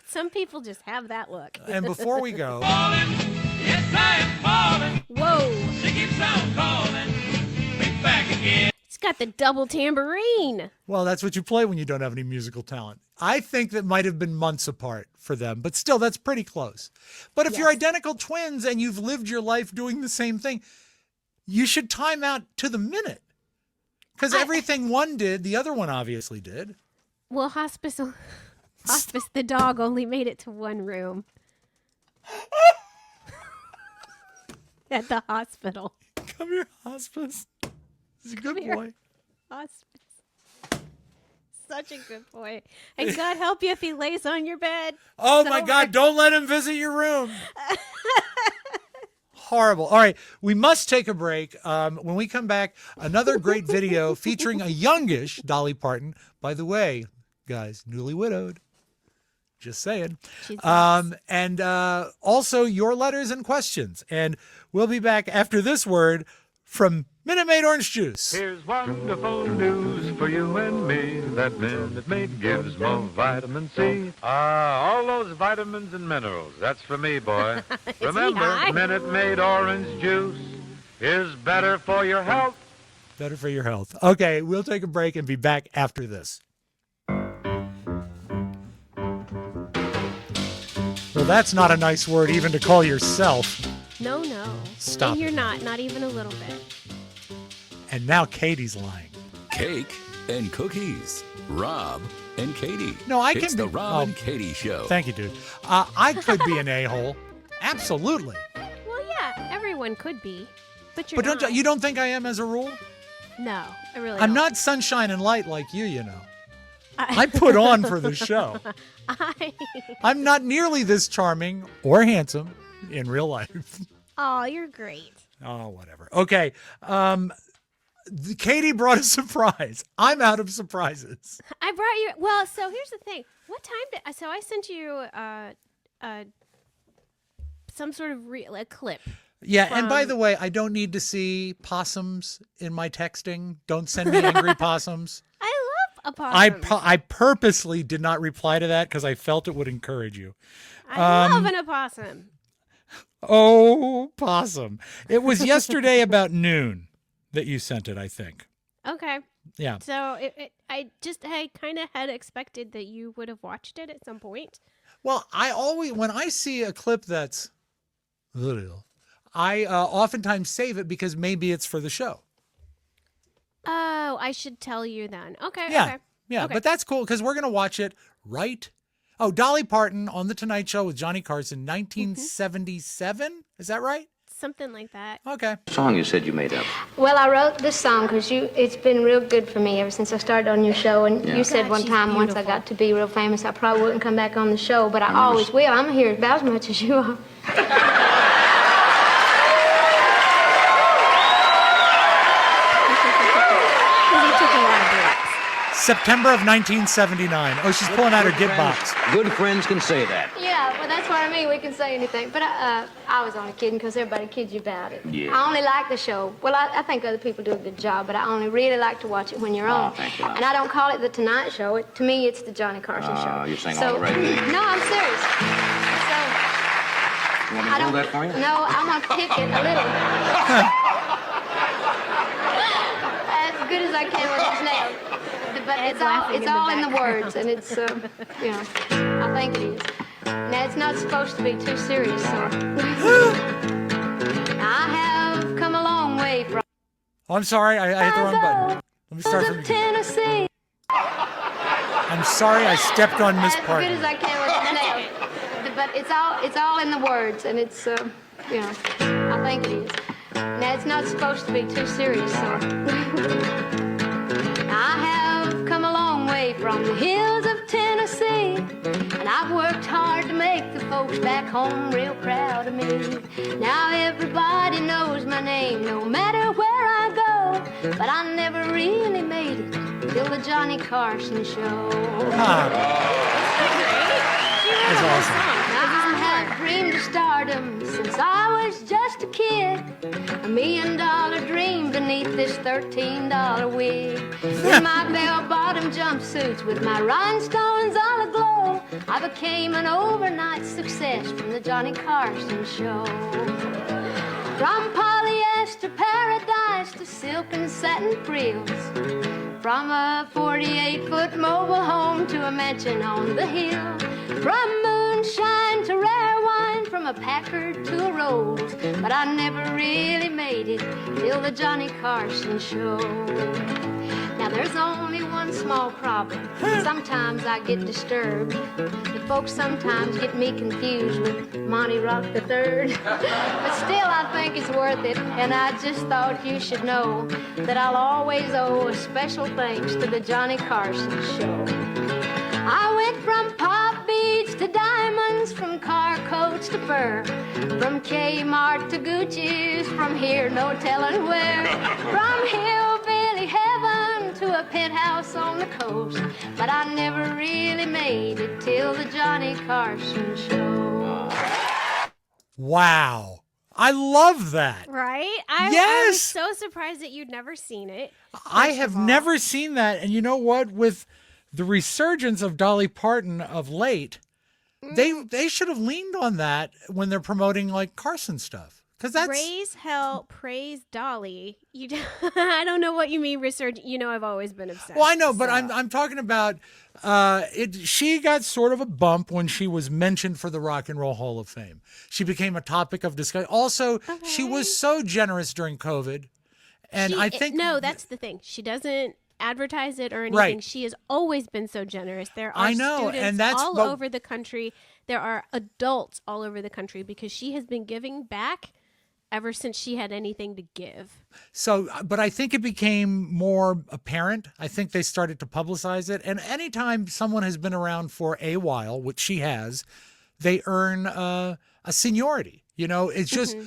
Some people just have that look. And before we go, Yes, I am falling. Whoa, She keeps on calling. Be back again. it's got the double tambourine. well, that's what you play when you don't have any musical talent. I think that might have been months apart for them, but still, that's pretty close. But if you're identical twins and you've lived your life doing the same thing, you should time out to the minute. Because everything one did, the other one obviously did. Well, hospice, the dog only made it to one room at the hospital. Come here, Hospice. He's a good boy. Hospice. Such a good boy. And God help you if he lays on your bed. Oh So my God, don't let him visit your room. Horrible. All right, we must take a break. When we come back, another great video featuring a youngish Dolly Parton. By the way, guys, newly widowed. Just saying. She's nice. And also your letters and questions. And we'll be back after this word from Minute Maid Orange Juice. Here's wonderful news for you and me. That Minute Maid gives more vitamin C. All those vitamins and minerals. That's for me, boy. Remember, high? Minute Maid Orange Juice is better for your health. Better for your health. Okay, we'll take a break and be back after this. Well, that's not a nice word even to call yourself. No. Stop And you're it. not even a little bit. And now Katie's lying. Cake and cookies. Rob and Katie. No, I it's can the be- Rob oh. and Katie show. Thank you, dude. I could be an a-hole. Absolutely. Well, yeah, everyone could be. But you're But not. you don't think I am as a rule? No, I really I'm don't. not sunshine and light like you know. I put on for the show. I'm not nearly this charming or handsome in real life. Oh, you're great. Oh, whatever. Okay. Katie brought a surprise. I'm out of surprises. I brought you. Well, so here's the thing. What time did? So I sent you some sort of a clip. Yeah, and by From- the way, I don't need to see possums in my texting. Don't send me angry possums. I love a possum. I purposely did not reply to that because I felt it would encourage you. I love an opossum. Oh, possum. It was yesterday about noon that you sent it, I think. Okay. Yeah. So I kind of had expected that you would have watched it at some point. Well, when I see a clip that's little, I oftentimes save it because maybe it's for the show. Oh, I should tell you then. Okay. Yeah. Okay. Yeah, Okay. but that's cool because we're going to watch it right. Oh, Dolly Parton on The Tonight Show with Johnny Carson, 1977. Is that right? Something like that. Okay. Song you said you made up. Well, I wrote this song because it's been real good for me ever since I started on your show. And you said God, one she's time once I beautiful. got to be real famous, I probably wouldn't come back on the show, but I always will. I'm here about as much as you are. Because you took a lot of breaths. September of 1979. Oh, she's pulling out her gift box. Good friends can say that. Yeah, well, that's what I mean. We can say anything. But I was only kidding because everybody kids you about it. Yeah. I only like the show. Well, I think other people do a good job, but I only really like to watch it when you're on. thank you. And I don't call it the Tonight Show. To me, it's the Johnny Carson show. You're saying all the right things. No, I'm serious. So, You want me to hold that for you? no, I'm going to pick it a little. As good as I can with these nails. But it's all in the words, and it's, you know, I think it is. Now, it's not supposed to be too serious, so. I have come a long way from Oh, I'm sorry. I hit the wrong button. Let me start from the beginning. Tennessee. I'm sorry I stepped on Miss As Parton. good as I can with these nails. But it's all in the words, and it's, you know, I think it is. Now, it's not supposed to be too serious, so. I have come a long way from the hills of Tennessee, and I've worked hard to make the folks back home real proud of me. Now everybody knows my name, no matter where I go, but I never really made it till the Johnny Carson show. That's awesome. I have dreamed of stardom since I was just a kid. $1 million dream beneath this $13 wig. In my bell-bottom jumpsuits with my rhinestones all aglow, I became an overnight success from the Johnny Carson show. From polyester paradise to silk and satin frills, from a 48-foot mobile home to a mansion on the hill, from moonshine to rare wine, from a Packard to a Rolls, but I never really made it till the Johnny Carson show. Now there's only one small problem. Sometimes I get disturbed. The folks sometimes get me confused with Monty Rock III. But still I think it's worth it, and I just thought you should know that I'll always owe a special thanks to the Johnny Carson show. I went from pop beads to diamonds, from car coats to fur, from Kmart to Gucci's, from here no telling where, from hillbilly heaven to a penthouse on the coast, but I never really made it till the Johnny Carson show. Wow. I love that. Right? I was Yes. so surprised that you'd never seen it. I first have of all. never seen that. And you know what? With the resurgence of Dolly Parton of late, they should have leaned on that when they're promoting like Carson stuff. Because that's Raise hell, praise Dolly. I don't know what you mean research. You know, I've always been obsessed. well, I know, but so. I'm talking about she got sort of a bump when she was mentioned for the Rock and Roll Hall of Fame. She became a topic of discussion. Also, she was so generous during COVID, and I think no, that's the thing. She doesn't advertise it or anything. Right. She has always been so generous. There are I know, students and that's all but- over the country. There are adults all over the country because she has been giving back ever since she had anything to give. So, but I think it became more apparent. I think they started to publicize it. And anytime someone has been around for a while, which she has, they earn a seniority. You know, it's just,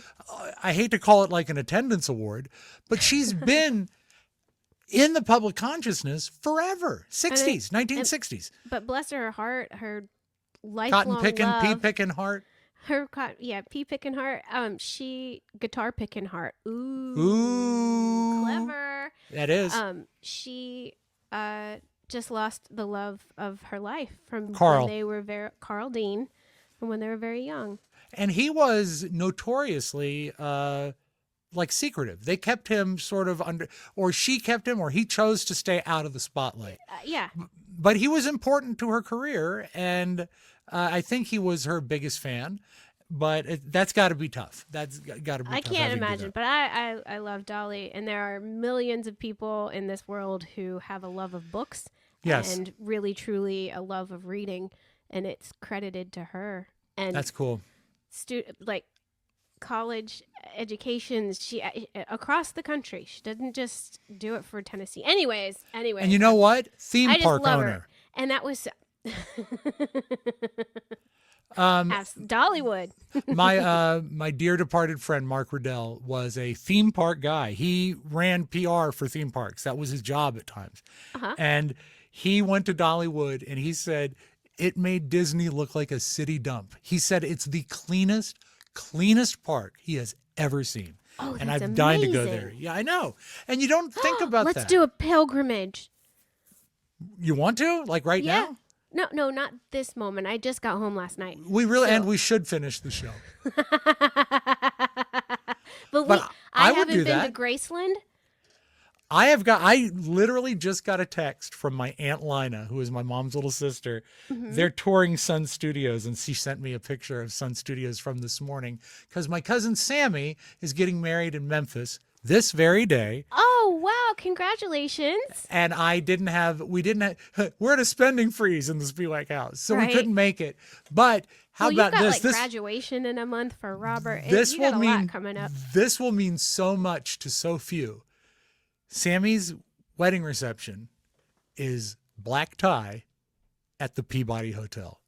I hate to call it like an attendance award, but she's been in the public consciousness forever. 60s, 1960s. But bless her heart, her lifelong Cotton picking, love, pea picking heart. pea picking heart. She guitar picking heart. Ooh. Clever. That is. She just lost the love of her life from Carl. when they were Carl Dean, from when they were very young. And he was notoriously like secretive. They kept him sort of under, or she kept him, or he chose to stay out of the spotlight. Yeah. But he was important to her career, and I think he was her biggest fan. But that's got to be tough. That's got to be I tough. can't having to do imagine, that. but I love Dolly, and there are millions of people in this world who have a love of books, Yes. and really truly a love of reading, and it's credited to her. And That's cool. like college educations, she across the country. She didn't just do it for Tennessee. Anyways, And you know what? Theme I just park love owner. her, and that was Dollywood. My dear departed friend Mark Riddell was a theme park guy. He ran PR for theme parks. That was his job at times. And he went to Dollywood and he said it made Disney look like a city dump. He said it's the cleanest park he has ever seen. Oh, and that's I've died to go amazing. there. Yeah, I know. And you don't think about Let's that. do a pilgrimage. You want to? Like right Yeah. now? No, not this moment. I just got home last night. We really and we should finish the show. But I I would haven't do been that. to Graceland. I literally just got a text from my Aunt Lina, who is my mom's little sister. They're touring Sun Studios, and she sent me a picture of Sun Studios from this morning because my cousin Sammy is getting married in Memphis this very day. Oh, wow. Congratulations. And we're at a spending freeze in the Spiewak house, so we Right. couldn't make it. But how Well, about you've got this? like graduation in a month for Robert. This You got will a lot mean coming up. This will mean so much to so few. Sammy's wedding reception is black tie at the Peabody Hotel.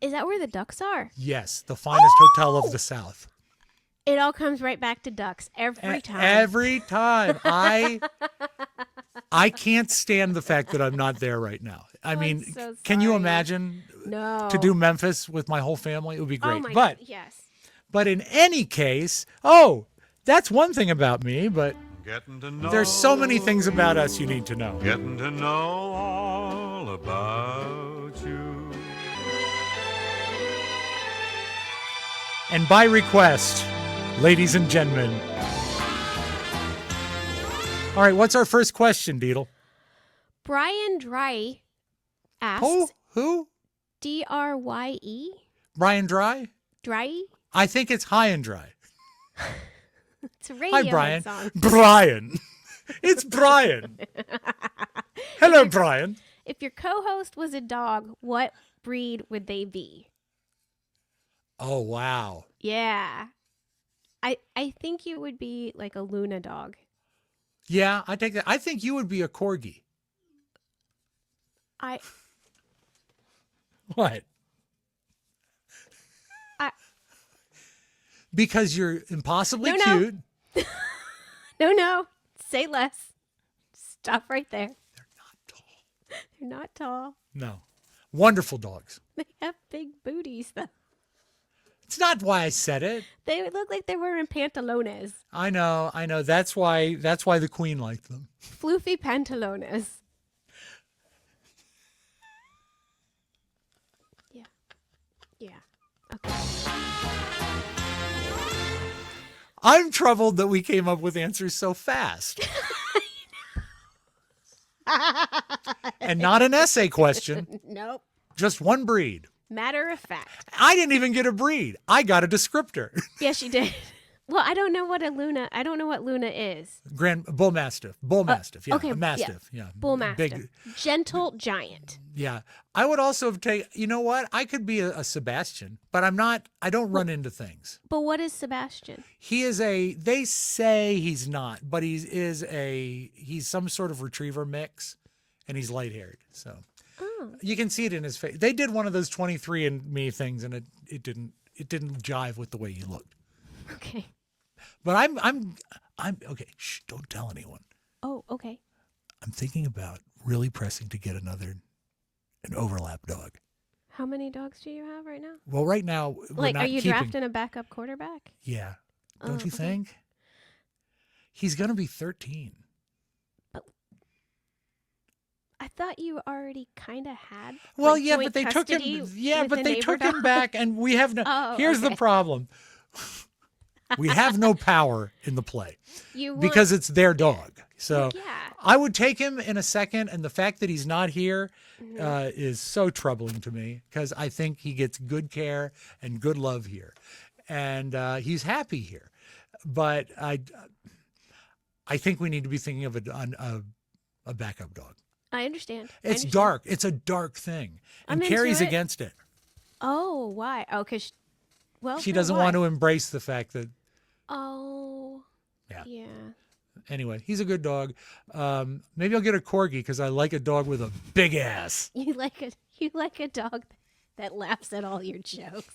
Is that where the ducks are? Yes, the finest hotel of the South. It all comes right back to ducks every time. Every time. I can't stand the fact that I'm not there right now. I mean, so can you sorry. imagine No. to do Memphis with my whole family? It would be great. Oh my but God. Yes. but in any case, that's one thing about me, but Getting to know. there's so many things about us you need to know. Getting to know all about you. And by request, ladies and gentlemen. All right, what's our first question, Deedle? Brian Dry asks, Who? D-R-Y-E? Brian Dry? Dry? I think it's High and Dry. It's a radio Hi, Brian. song. Brian. It's Brian. Hello, Brian. If your co-host was a dog, what breed would they be? Oh, wow. Yeah. I think you would be like a Luna dog. Yeah, I take that. I think you would be a corgi. What? Because you're impossibly No. cute. No. Say less. Stop right there. They're not tall. They're not tall. No. Wonderful dogs. They have big booties, though. It's not why I said it. They would look like they were in pantalones. I know. That's why the queen liked them. Floofy pantalones. Yeah. Okay. I'm troubled that we came up with answers so fast. And not an essay question, Nope. just one breed. Matter of fact. I didn't even get a breed. I got a descriptor. Yes, you did. Well, I don't know what Luna is. Bull Mastiff. Yeah. okay, A Mastiff. Yeah. Bull Mastiff. Big, Gentle giant. yeah. I would also have taken, you know what? I could be a Sebastian, but I don't run into things. But what is Sebastian? He is they say he's not, but he's some sort of retriever mix and he's light haired. So you can see it in his face. They did one of those 23andMe things and it didn't jive with the way he looked. Okay. But I'm okay. Shh, don't tell anyone. Oh, okay. I'm thinking about really pressing to get an overlap dog. How many dogs do you have right now? Well, right now we're Like, not are you keeping. drafting a backup quarterback? Yeah, don't Oh, you okay. think? He's gonna be 13. I thought you already kind of had. Well, like, yeah, joint but they took him. custody Yeah, with but the they neighbor took him dog. back, and we have no. Oh, Here's the okay. problem. We have no power in the play You want, because it's their dog. So yeah. I would take him in a second, and the fact that he's not here Mm-hmm. is so troubling to me because I think he gets good care and good love here, and he's happy here. But I think we need to be thinking of a backup dog. I understand. It's dark. It's a dark thing, and I'm into Carrie's it. against it. Oh, why? Oh, because She doesn't want to embrace the fact that. Oh. Yeah. Anyway, he's a good dog. Maybe I'll get a corgi because I like a dog with a big ass. You like a dog that laughs at all your jokes.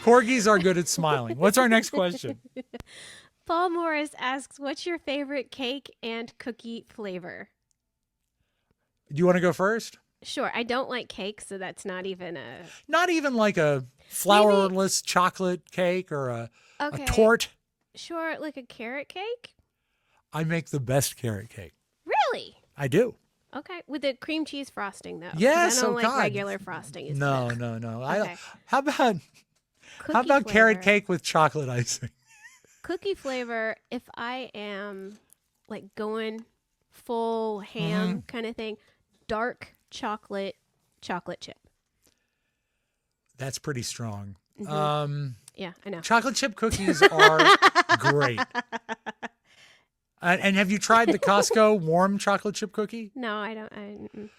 Corgis are good at smiling. What's our next question? Paul Morris asks, what's your favorite cake and cookie flavor? Do you want to go first? Sure. I don't like cake, so that's not even a... Not even like a flourless chocolate cake or a tort. Sure, like a carrot cake? I make the best carrot cake. Really? I do. Okay. With the cream cheese frosting, though. 'Cause Yes, I don't oh like God. regular frosting. Is No. Okay. How about Cookie carrot flavor. cake with chocolate icing? Cookie flavor, if I am like going full ham kind of thing, dark chocolate chip. That's pretty strong. Yeah, I know. Chocolate chip cookies are great. And have you tried the Costco warm chocolate chip cookie? No, I don't. Mm-mm.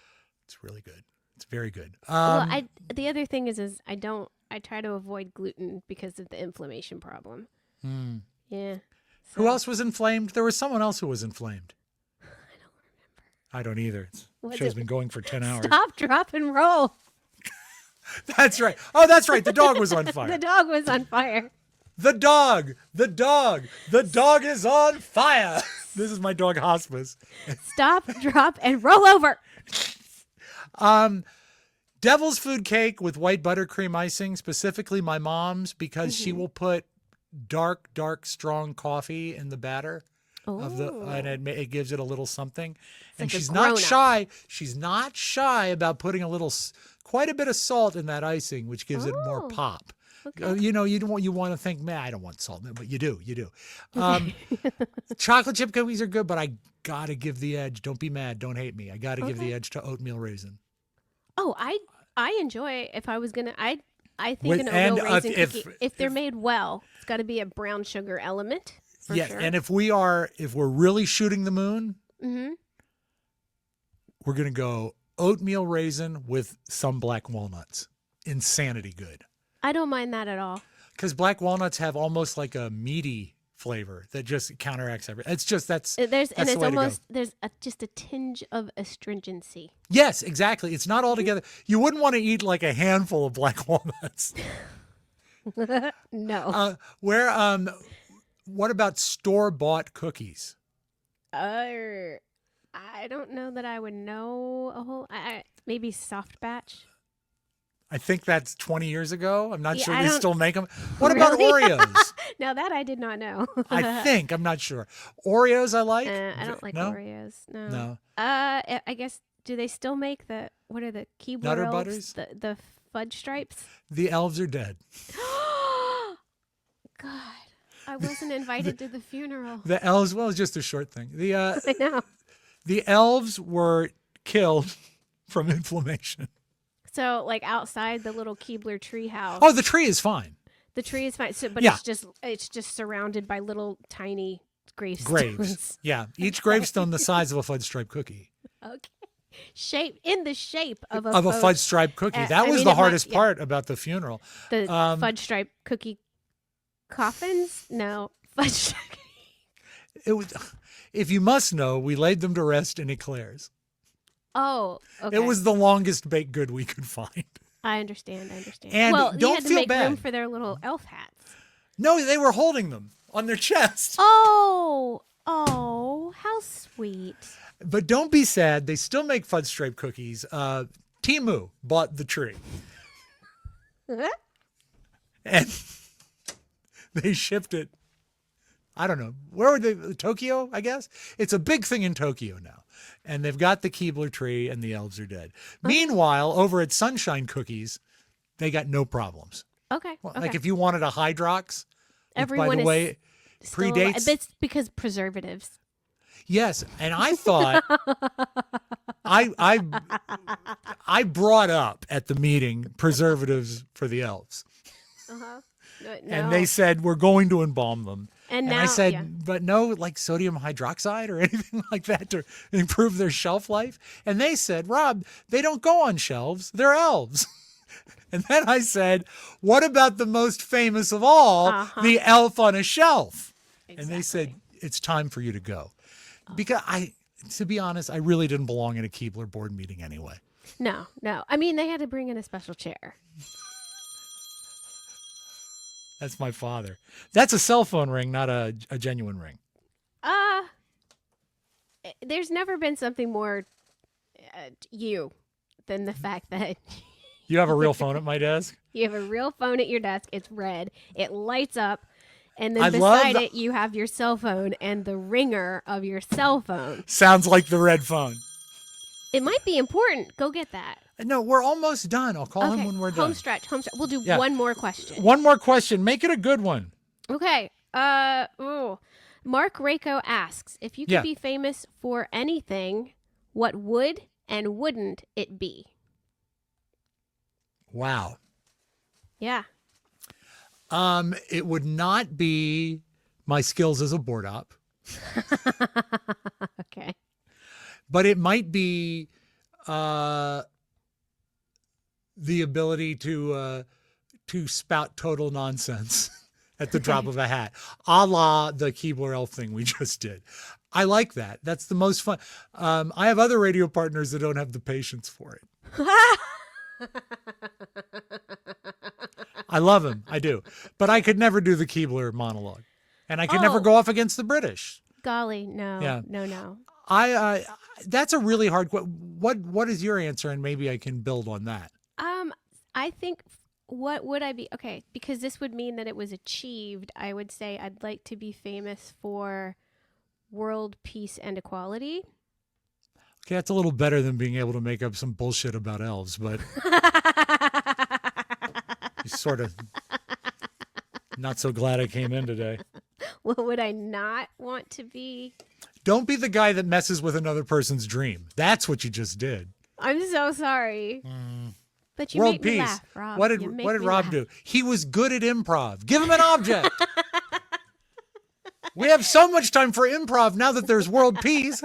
It's really good. It's very good. Well, the other thing is I try to avoid gluten because of the inflammation problem. Yeah. Who else was inflamed? There was someone else who was inflamed. I don't either. The show's been going for 10 hours. Stop, drop, and roll. That's right. Oh, that's right. The dog was on fire. The dog was on fire. The dog is on fire. This is my dog hospice. Stop, drop, and roll over. Devil's food cake with white buttercream icing, specifically my mom's, because she will put dark, strong coffee in the batter. And it gives it a little something. And like a she's not grown-up. shy. She's not shy about putting quite a bit of salt in that icing, which gives it more pop. Okay. You want to think, man, I don't want salt, but you do. Chocolate chip cookies are good, but I gotta give the edge. Don't be mad. Don't hate me. I gotta give the edge to oatmeal raisin. Oh, I enjoy. If I was gonna, I think With- an and, oatmeal raisin if- cookie, if they're made well, it's got to be a brown sugar element. For Yes, sure. and if we're really shooting the moon, we're gonna go oatmeal raisin with some black walnuts. Insanity good. I don't mind that at all. Because black walnuts have almost like a meaty flavor that just counteracts everything. It's just that's the way to go. There's just a tinge of astringency. Yes, exactly. It's not all together. You wouldn't want to eat like a handful of black walnuts. No. What about store-bought cookies? I don't know that I would know a whole. Maybe soft batch. I think that's 20 years ago. I'm not Yeah, sure I they don't- still make them. What about Really? Oreos? Now that I did not know. I think. I'm not sure. Oreos I like. I don't like No? Oreos. No. No. I guess, do they still make what are the Keebler Nutter Elves? Butters? The fudge stripes? The elves are dead. God, I wasn't invited to the funeral. The elves, well, it's just a short thing. I know. The elves were killed from inflammation. So, like outside the little Keebler tree house. Oh, the tree is fine. The tree is fine. So, but Yeah. it's just surrounded by little tiny gravestones. Graves. Yeah. Each gravestone the size of a fudge stripe cookie. Okay. In the shape of a Fudge stripe cookie. That I was mean, the it might- hardest yeah. part about the funeral. The fudge stripe cookie coffins? No. Fudge. It was, if you must know, we laid them to rest in eclairs. Oh, okay. It was the longest baked good we could find. I understand. And well, you don't had to feel make room bad. for their little elf hats. No, they were holding them on their chest. Oh, how sweet. But don't be sad. They still make fudge stripe cookies. Temu bought the tree. And they shipped it. I don't know. Where were they? Tokyo, I guess? It's a big thing in Tokyo now. And they've got the Keebler tree and the elves are dead. Meanwhile, over at Sunshine Cookies, they got no problems. Okay. Like if you wanted a Hydrox, which, Everyone by the is way, still alive. predates. It's because preservatives. Yes, and I thought I brought up at the meeting preservatives for the elves. And they said we're going to embalm them. And I now- said, yeah. but no, like sodium hydroxide or anything like that to improve their shelf life. And they said, Rob, they don't go on shelves. They're elves. And then I said, what about the most famous of all, the elf on a shelf? And they said, it's time for you to go. Because to be honest, I really didn't belong at a Keebler board meeting anyway. No. I mean, they had to bring in a special chair. That's my father. That's a cell phone ring, not a genuine ring. There's never been something more you than the fact that You have a real phone at my desk? you have a real phone at your desk. It's red. It lights up. And then I beside love it, you have your cell phone and the ringer of your cell phone. Sounds like the red phone. It might be important. Go get that. No, we're almost done. I'll call him Okay, when we're done. home stretch. We'll do Yeah. one more question. One more question. Make it a good one. Okay. Mark Rako asks, if you could Yeah. be famous for anything, what would and wouldn't it be? Wow. Yeah. It would not be my skills as a board op, Okay. but it might be the ability to spout total nonsense at the drop of a hat, a la the Keebler Elf thing we just did. I like that. That's the most fun. I have other radio partners that don't have the patience for it. I love him. I do. But I could never do the Keebler monologue. And I could never go off against the British. Golly, no. Yeah. No. That's a really hard question. What is your answer? And maybe I can build on that. I think, what would I be? Okay, because this would mean that it was achieved. I would say I'd like to be famous for world peace and equality. Okay, that's a little better than being able to make up some bullshit about elves, but sort of not so glad I came in today. What would I not want to be? Don't be the guy that messes with another person's dream. That's what you just did. I'm so sorry. But you World make me peace. laugh, Rob. What did You make Rob me laugh. do? He was good at improv. Give him an object. We have so much time for improv now that there's world peace.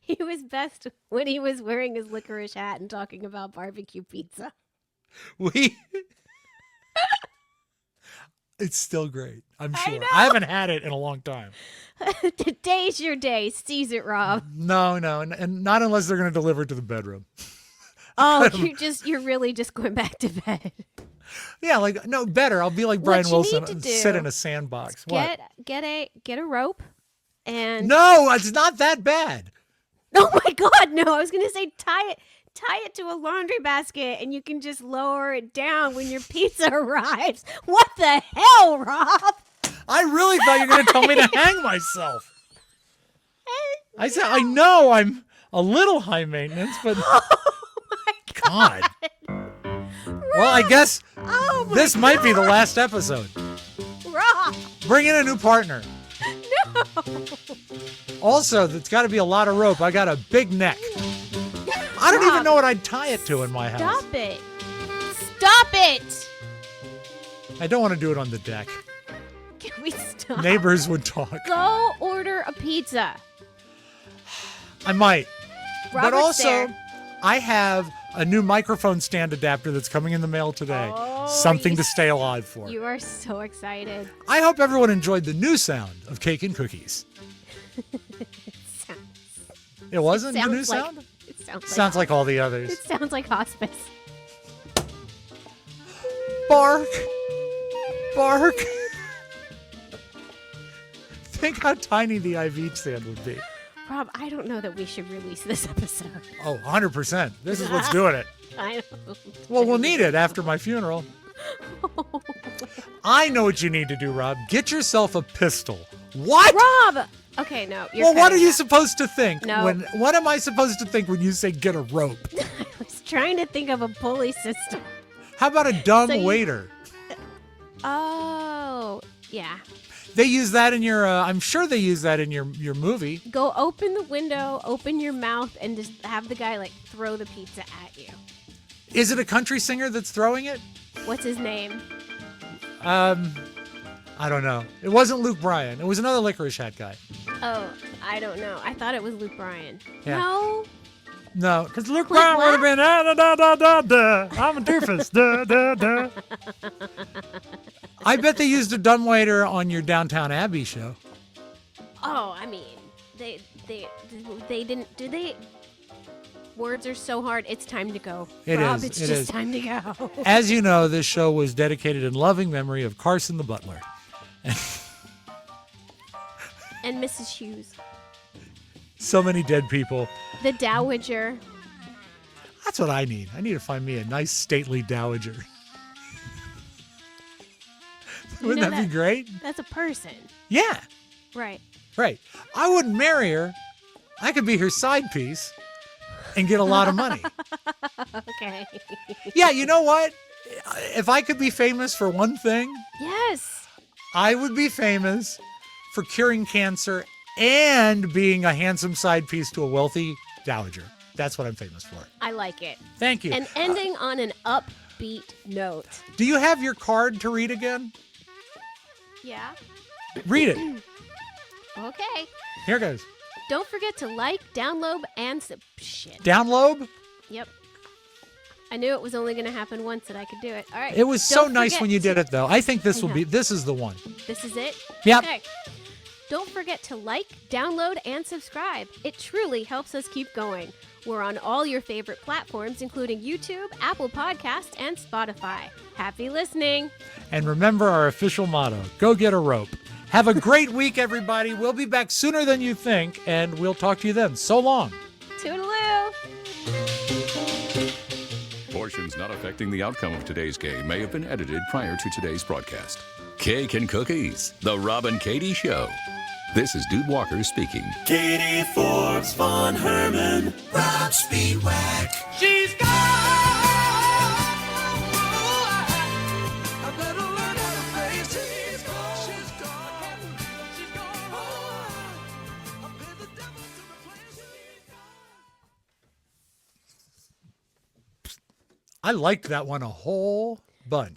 He was best when he was wearing his licorice hat and talking about barbecue pizza. It's still great. I'm I sure. know. I haven't had it in a long time. Today's your day. Seize it, Rob. No, and not unless they're going to deliver it to the bedroom. Oh, you're really just going back to bed. Yeah, like no, better. I'll be like Brian you Wilson, need to and do sit in a sandbox. What? Get a rope and No, it's not that bad. Oh my God, no! I was gonna say tie it to a laundry basket, and you can just lower it down when your pizza arrives. What the hell, Rob? I really thought you were going to tell me to hang myself. I said, I know I'm a little high maintenance, but Oh my God. Well, I guess this might be the last episode. Rob, Bring in a new partner. no! Also, there's got to be a lot of rope. I got a big neck. I don't even Rob, know what I'd tie it to in my house. Stop it! Stop it! I don't want to do it on the deck. Can we stop? Neighbors would talk. Go order a pizza. I might. But Robert's also, there. I have a new microphone stand adapter that's coming in the mail today. Oh, Something to stay alive for. You are so excited. I hope everyone enjoyed the new sound of cake and cookies. It wasn't the new sound? It Sounds like all the It others. sounds like hospice. Bark. Bark. Think how tiny the IV stand would be. Rob, I don't know that we should release this episode. Oh, 100%. This is what's doing it. I know. Well, we'll need it after my funeral. I know what you need to do, Rob. Get yourself a pistol. What? Rob! Okay, no. You're Well, what are cutting you out. supposed to think? No. What am I supposed to think when you say get a rope? I was trying to think of a pulley system. How about a dumb So you- waiter? Oh, yeah. They use that in your. I'm sure they use that in your movie. Go open the window, open your mouth, and just have the guy like throw the pizza at you. Is it a country singer that's throwing it? What's his name? I don't know. It wasn't Luke Bryan. It was another licorice hat guy. Oh, I don't know. I thought it was Luke Bryan. Yeah. No. No, because Luke Wait, Bryan would have what? been da da da da da. I'm a doofus. Da da da. I bet they used a dumbwaiter on your Downtown Abbey show. Oh, I mean, they didn't. Do they? words are so hard. It's time to go. It Rob, is, it's it just is. time to go. As you know, this show was dedicated in loving memory of Carson the butler. And Mrs. Hughes. So many dead people. The Dowager. That's what I need. I need to find me a nice stately dowager. Wouldn't know that be great? That's a person. Yeah, Right. right. I wouldn't marry her. I could be her side piece and get a lot of money. Okay. Yeah, you know what? If I could be famous for one thing, Yes. I would be famous for curing cancer and being a handsome side piece to a wealthy dowager. That's what I'm famous for. I like it. Thank you. And ending on an upbeat note. Do you have your card to read again? Yeah. Read it. Okay. Here goes. Don't forget to like, download, and shit. Download. Yep. I knew it was only going to happen once that I could do it. All right. It was so Don't nice forget when you did to- it, though. I think this I will know. be. This is the one. This is it? Yep. Okay. Don't forget to like, download, and subscribe. It truly helps us keep going. We're on all your favorite platforms, including YouTube, Apple Podcasts, and Spotify. Happy listening. And remember our official motto: go get a rope. Have a great week, everybody. We'll be back sooner than you think, and we'll talk to you then. So long. Toodaloo. Portions not affecting the outcome of today's game may have been edited prior to today's broadcast. Cake and Cookies, The Rob and Katie Show. This is Dude Walker speaking. Katie Forbes, Von Herman, Rob Speedwack. She's gone. I better learn how to face it. She's gone. She's gone. She's gone. I paid the devil to replace her. I liked that one a whole bunch.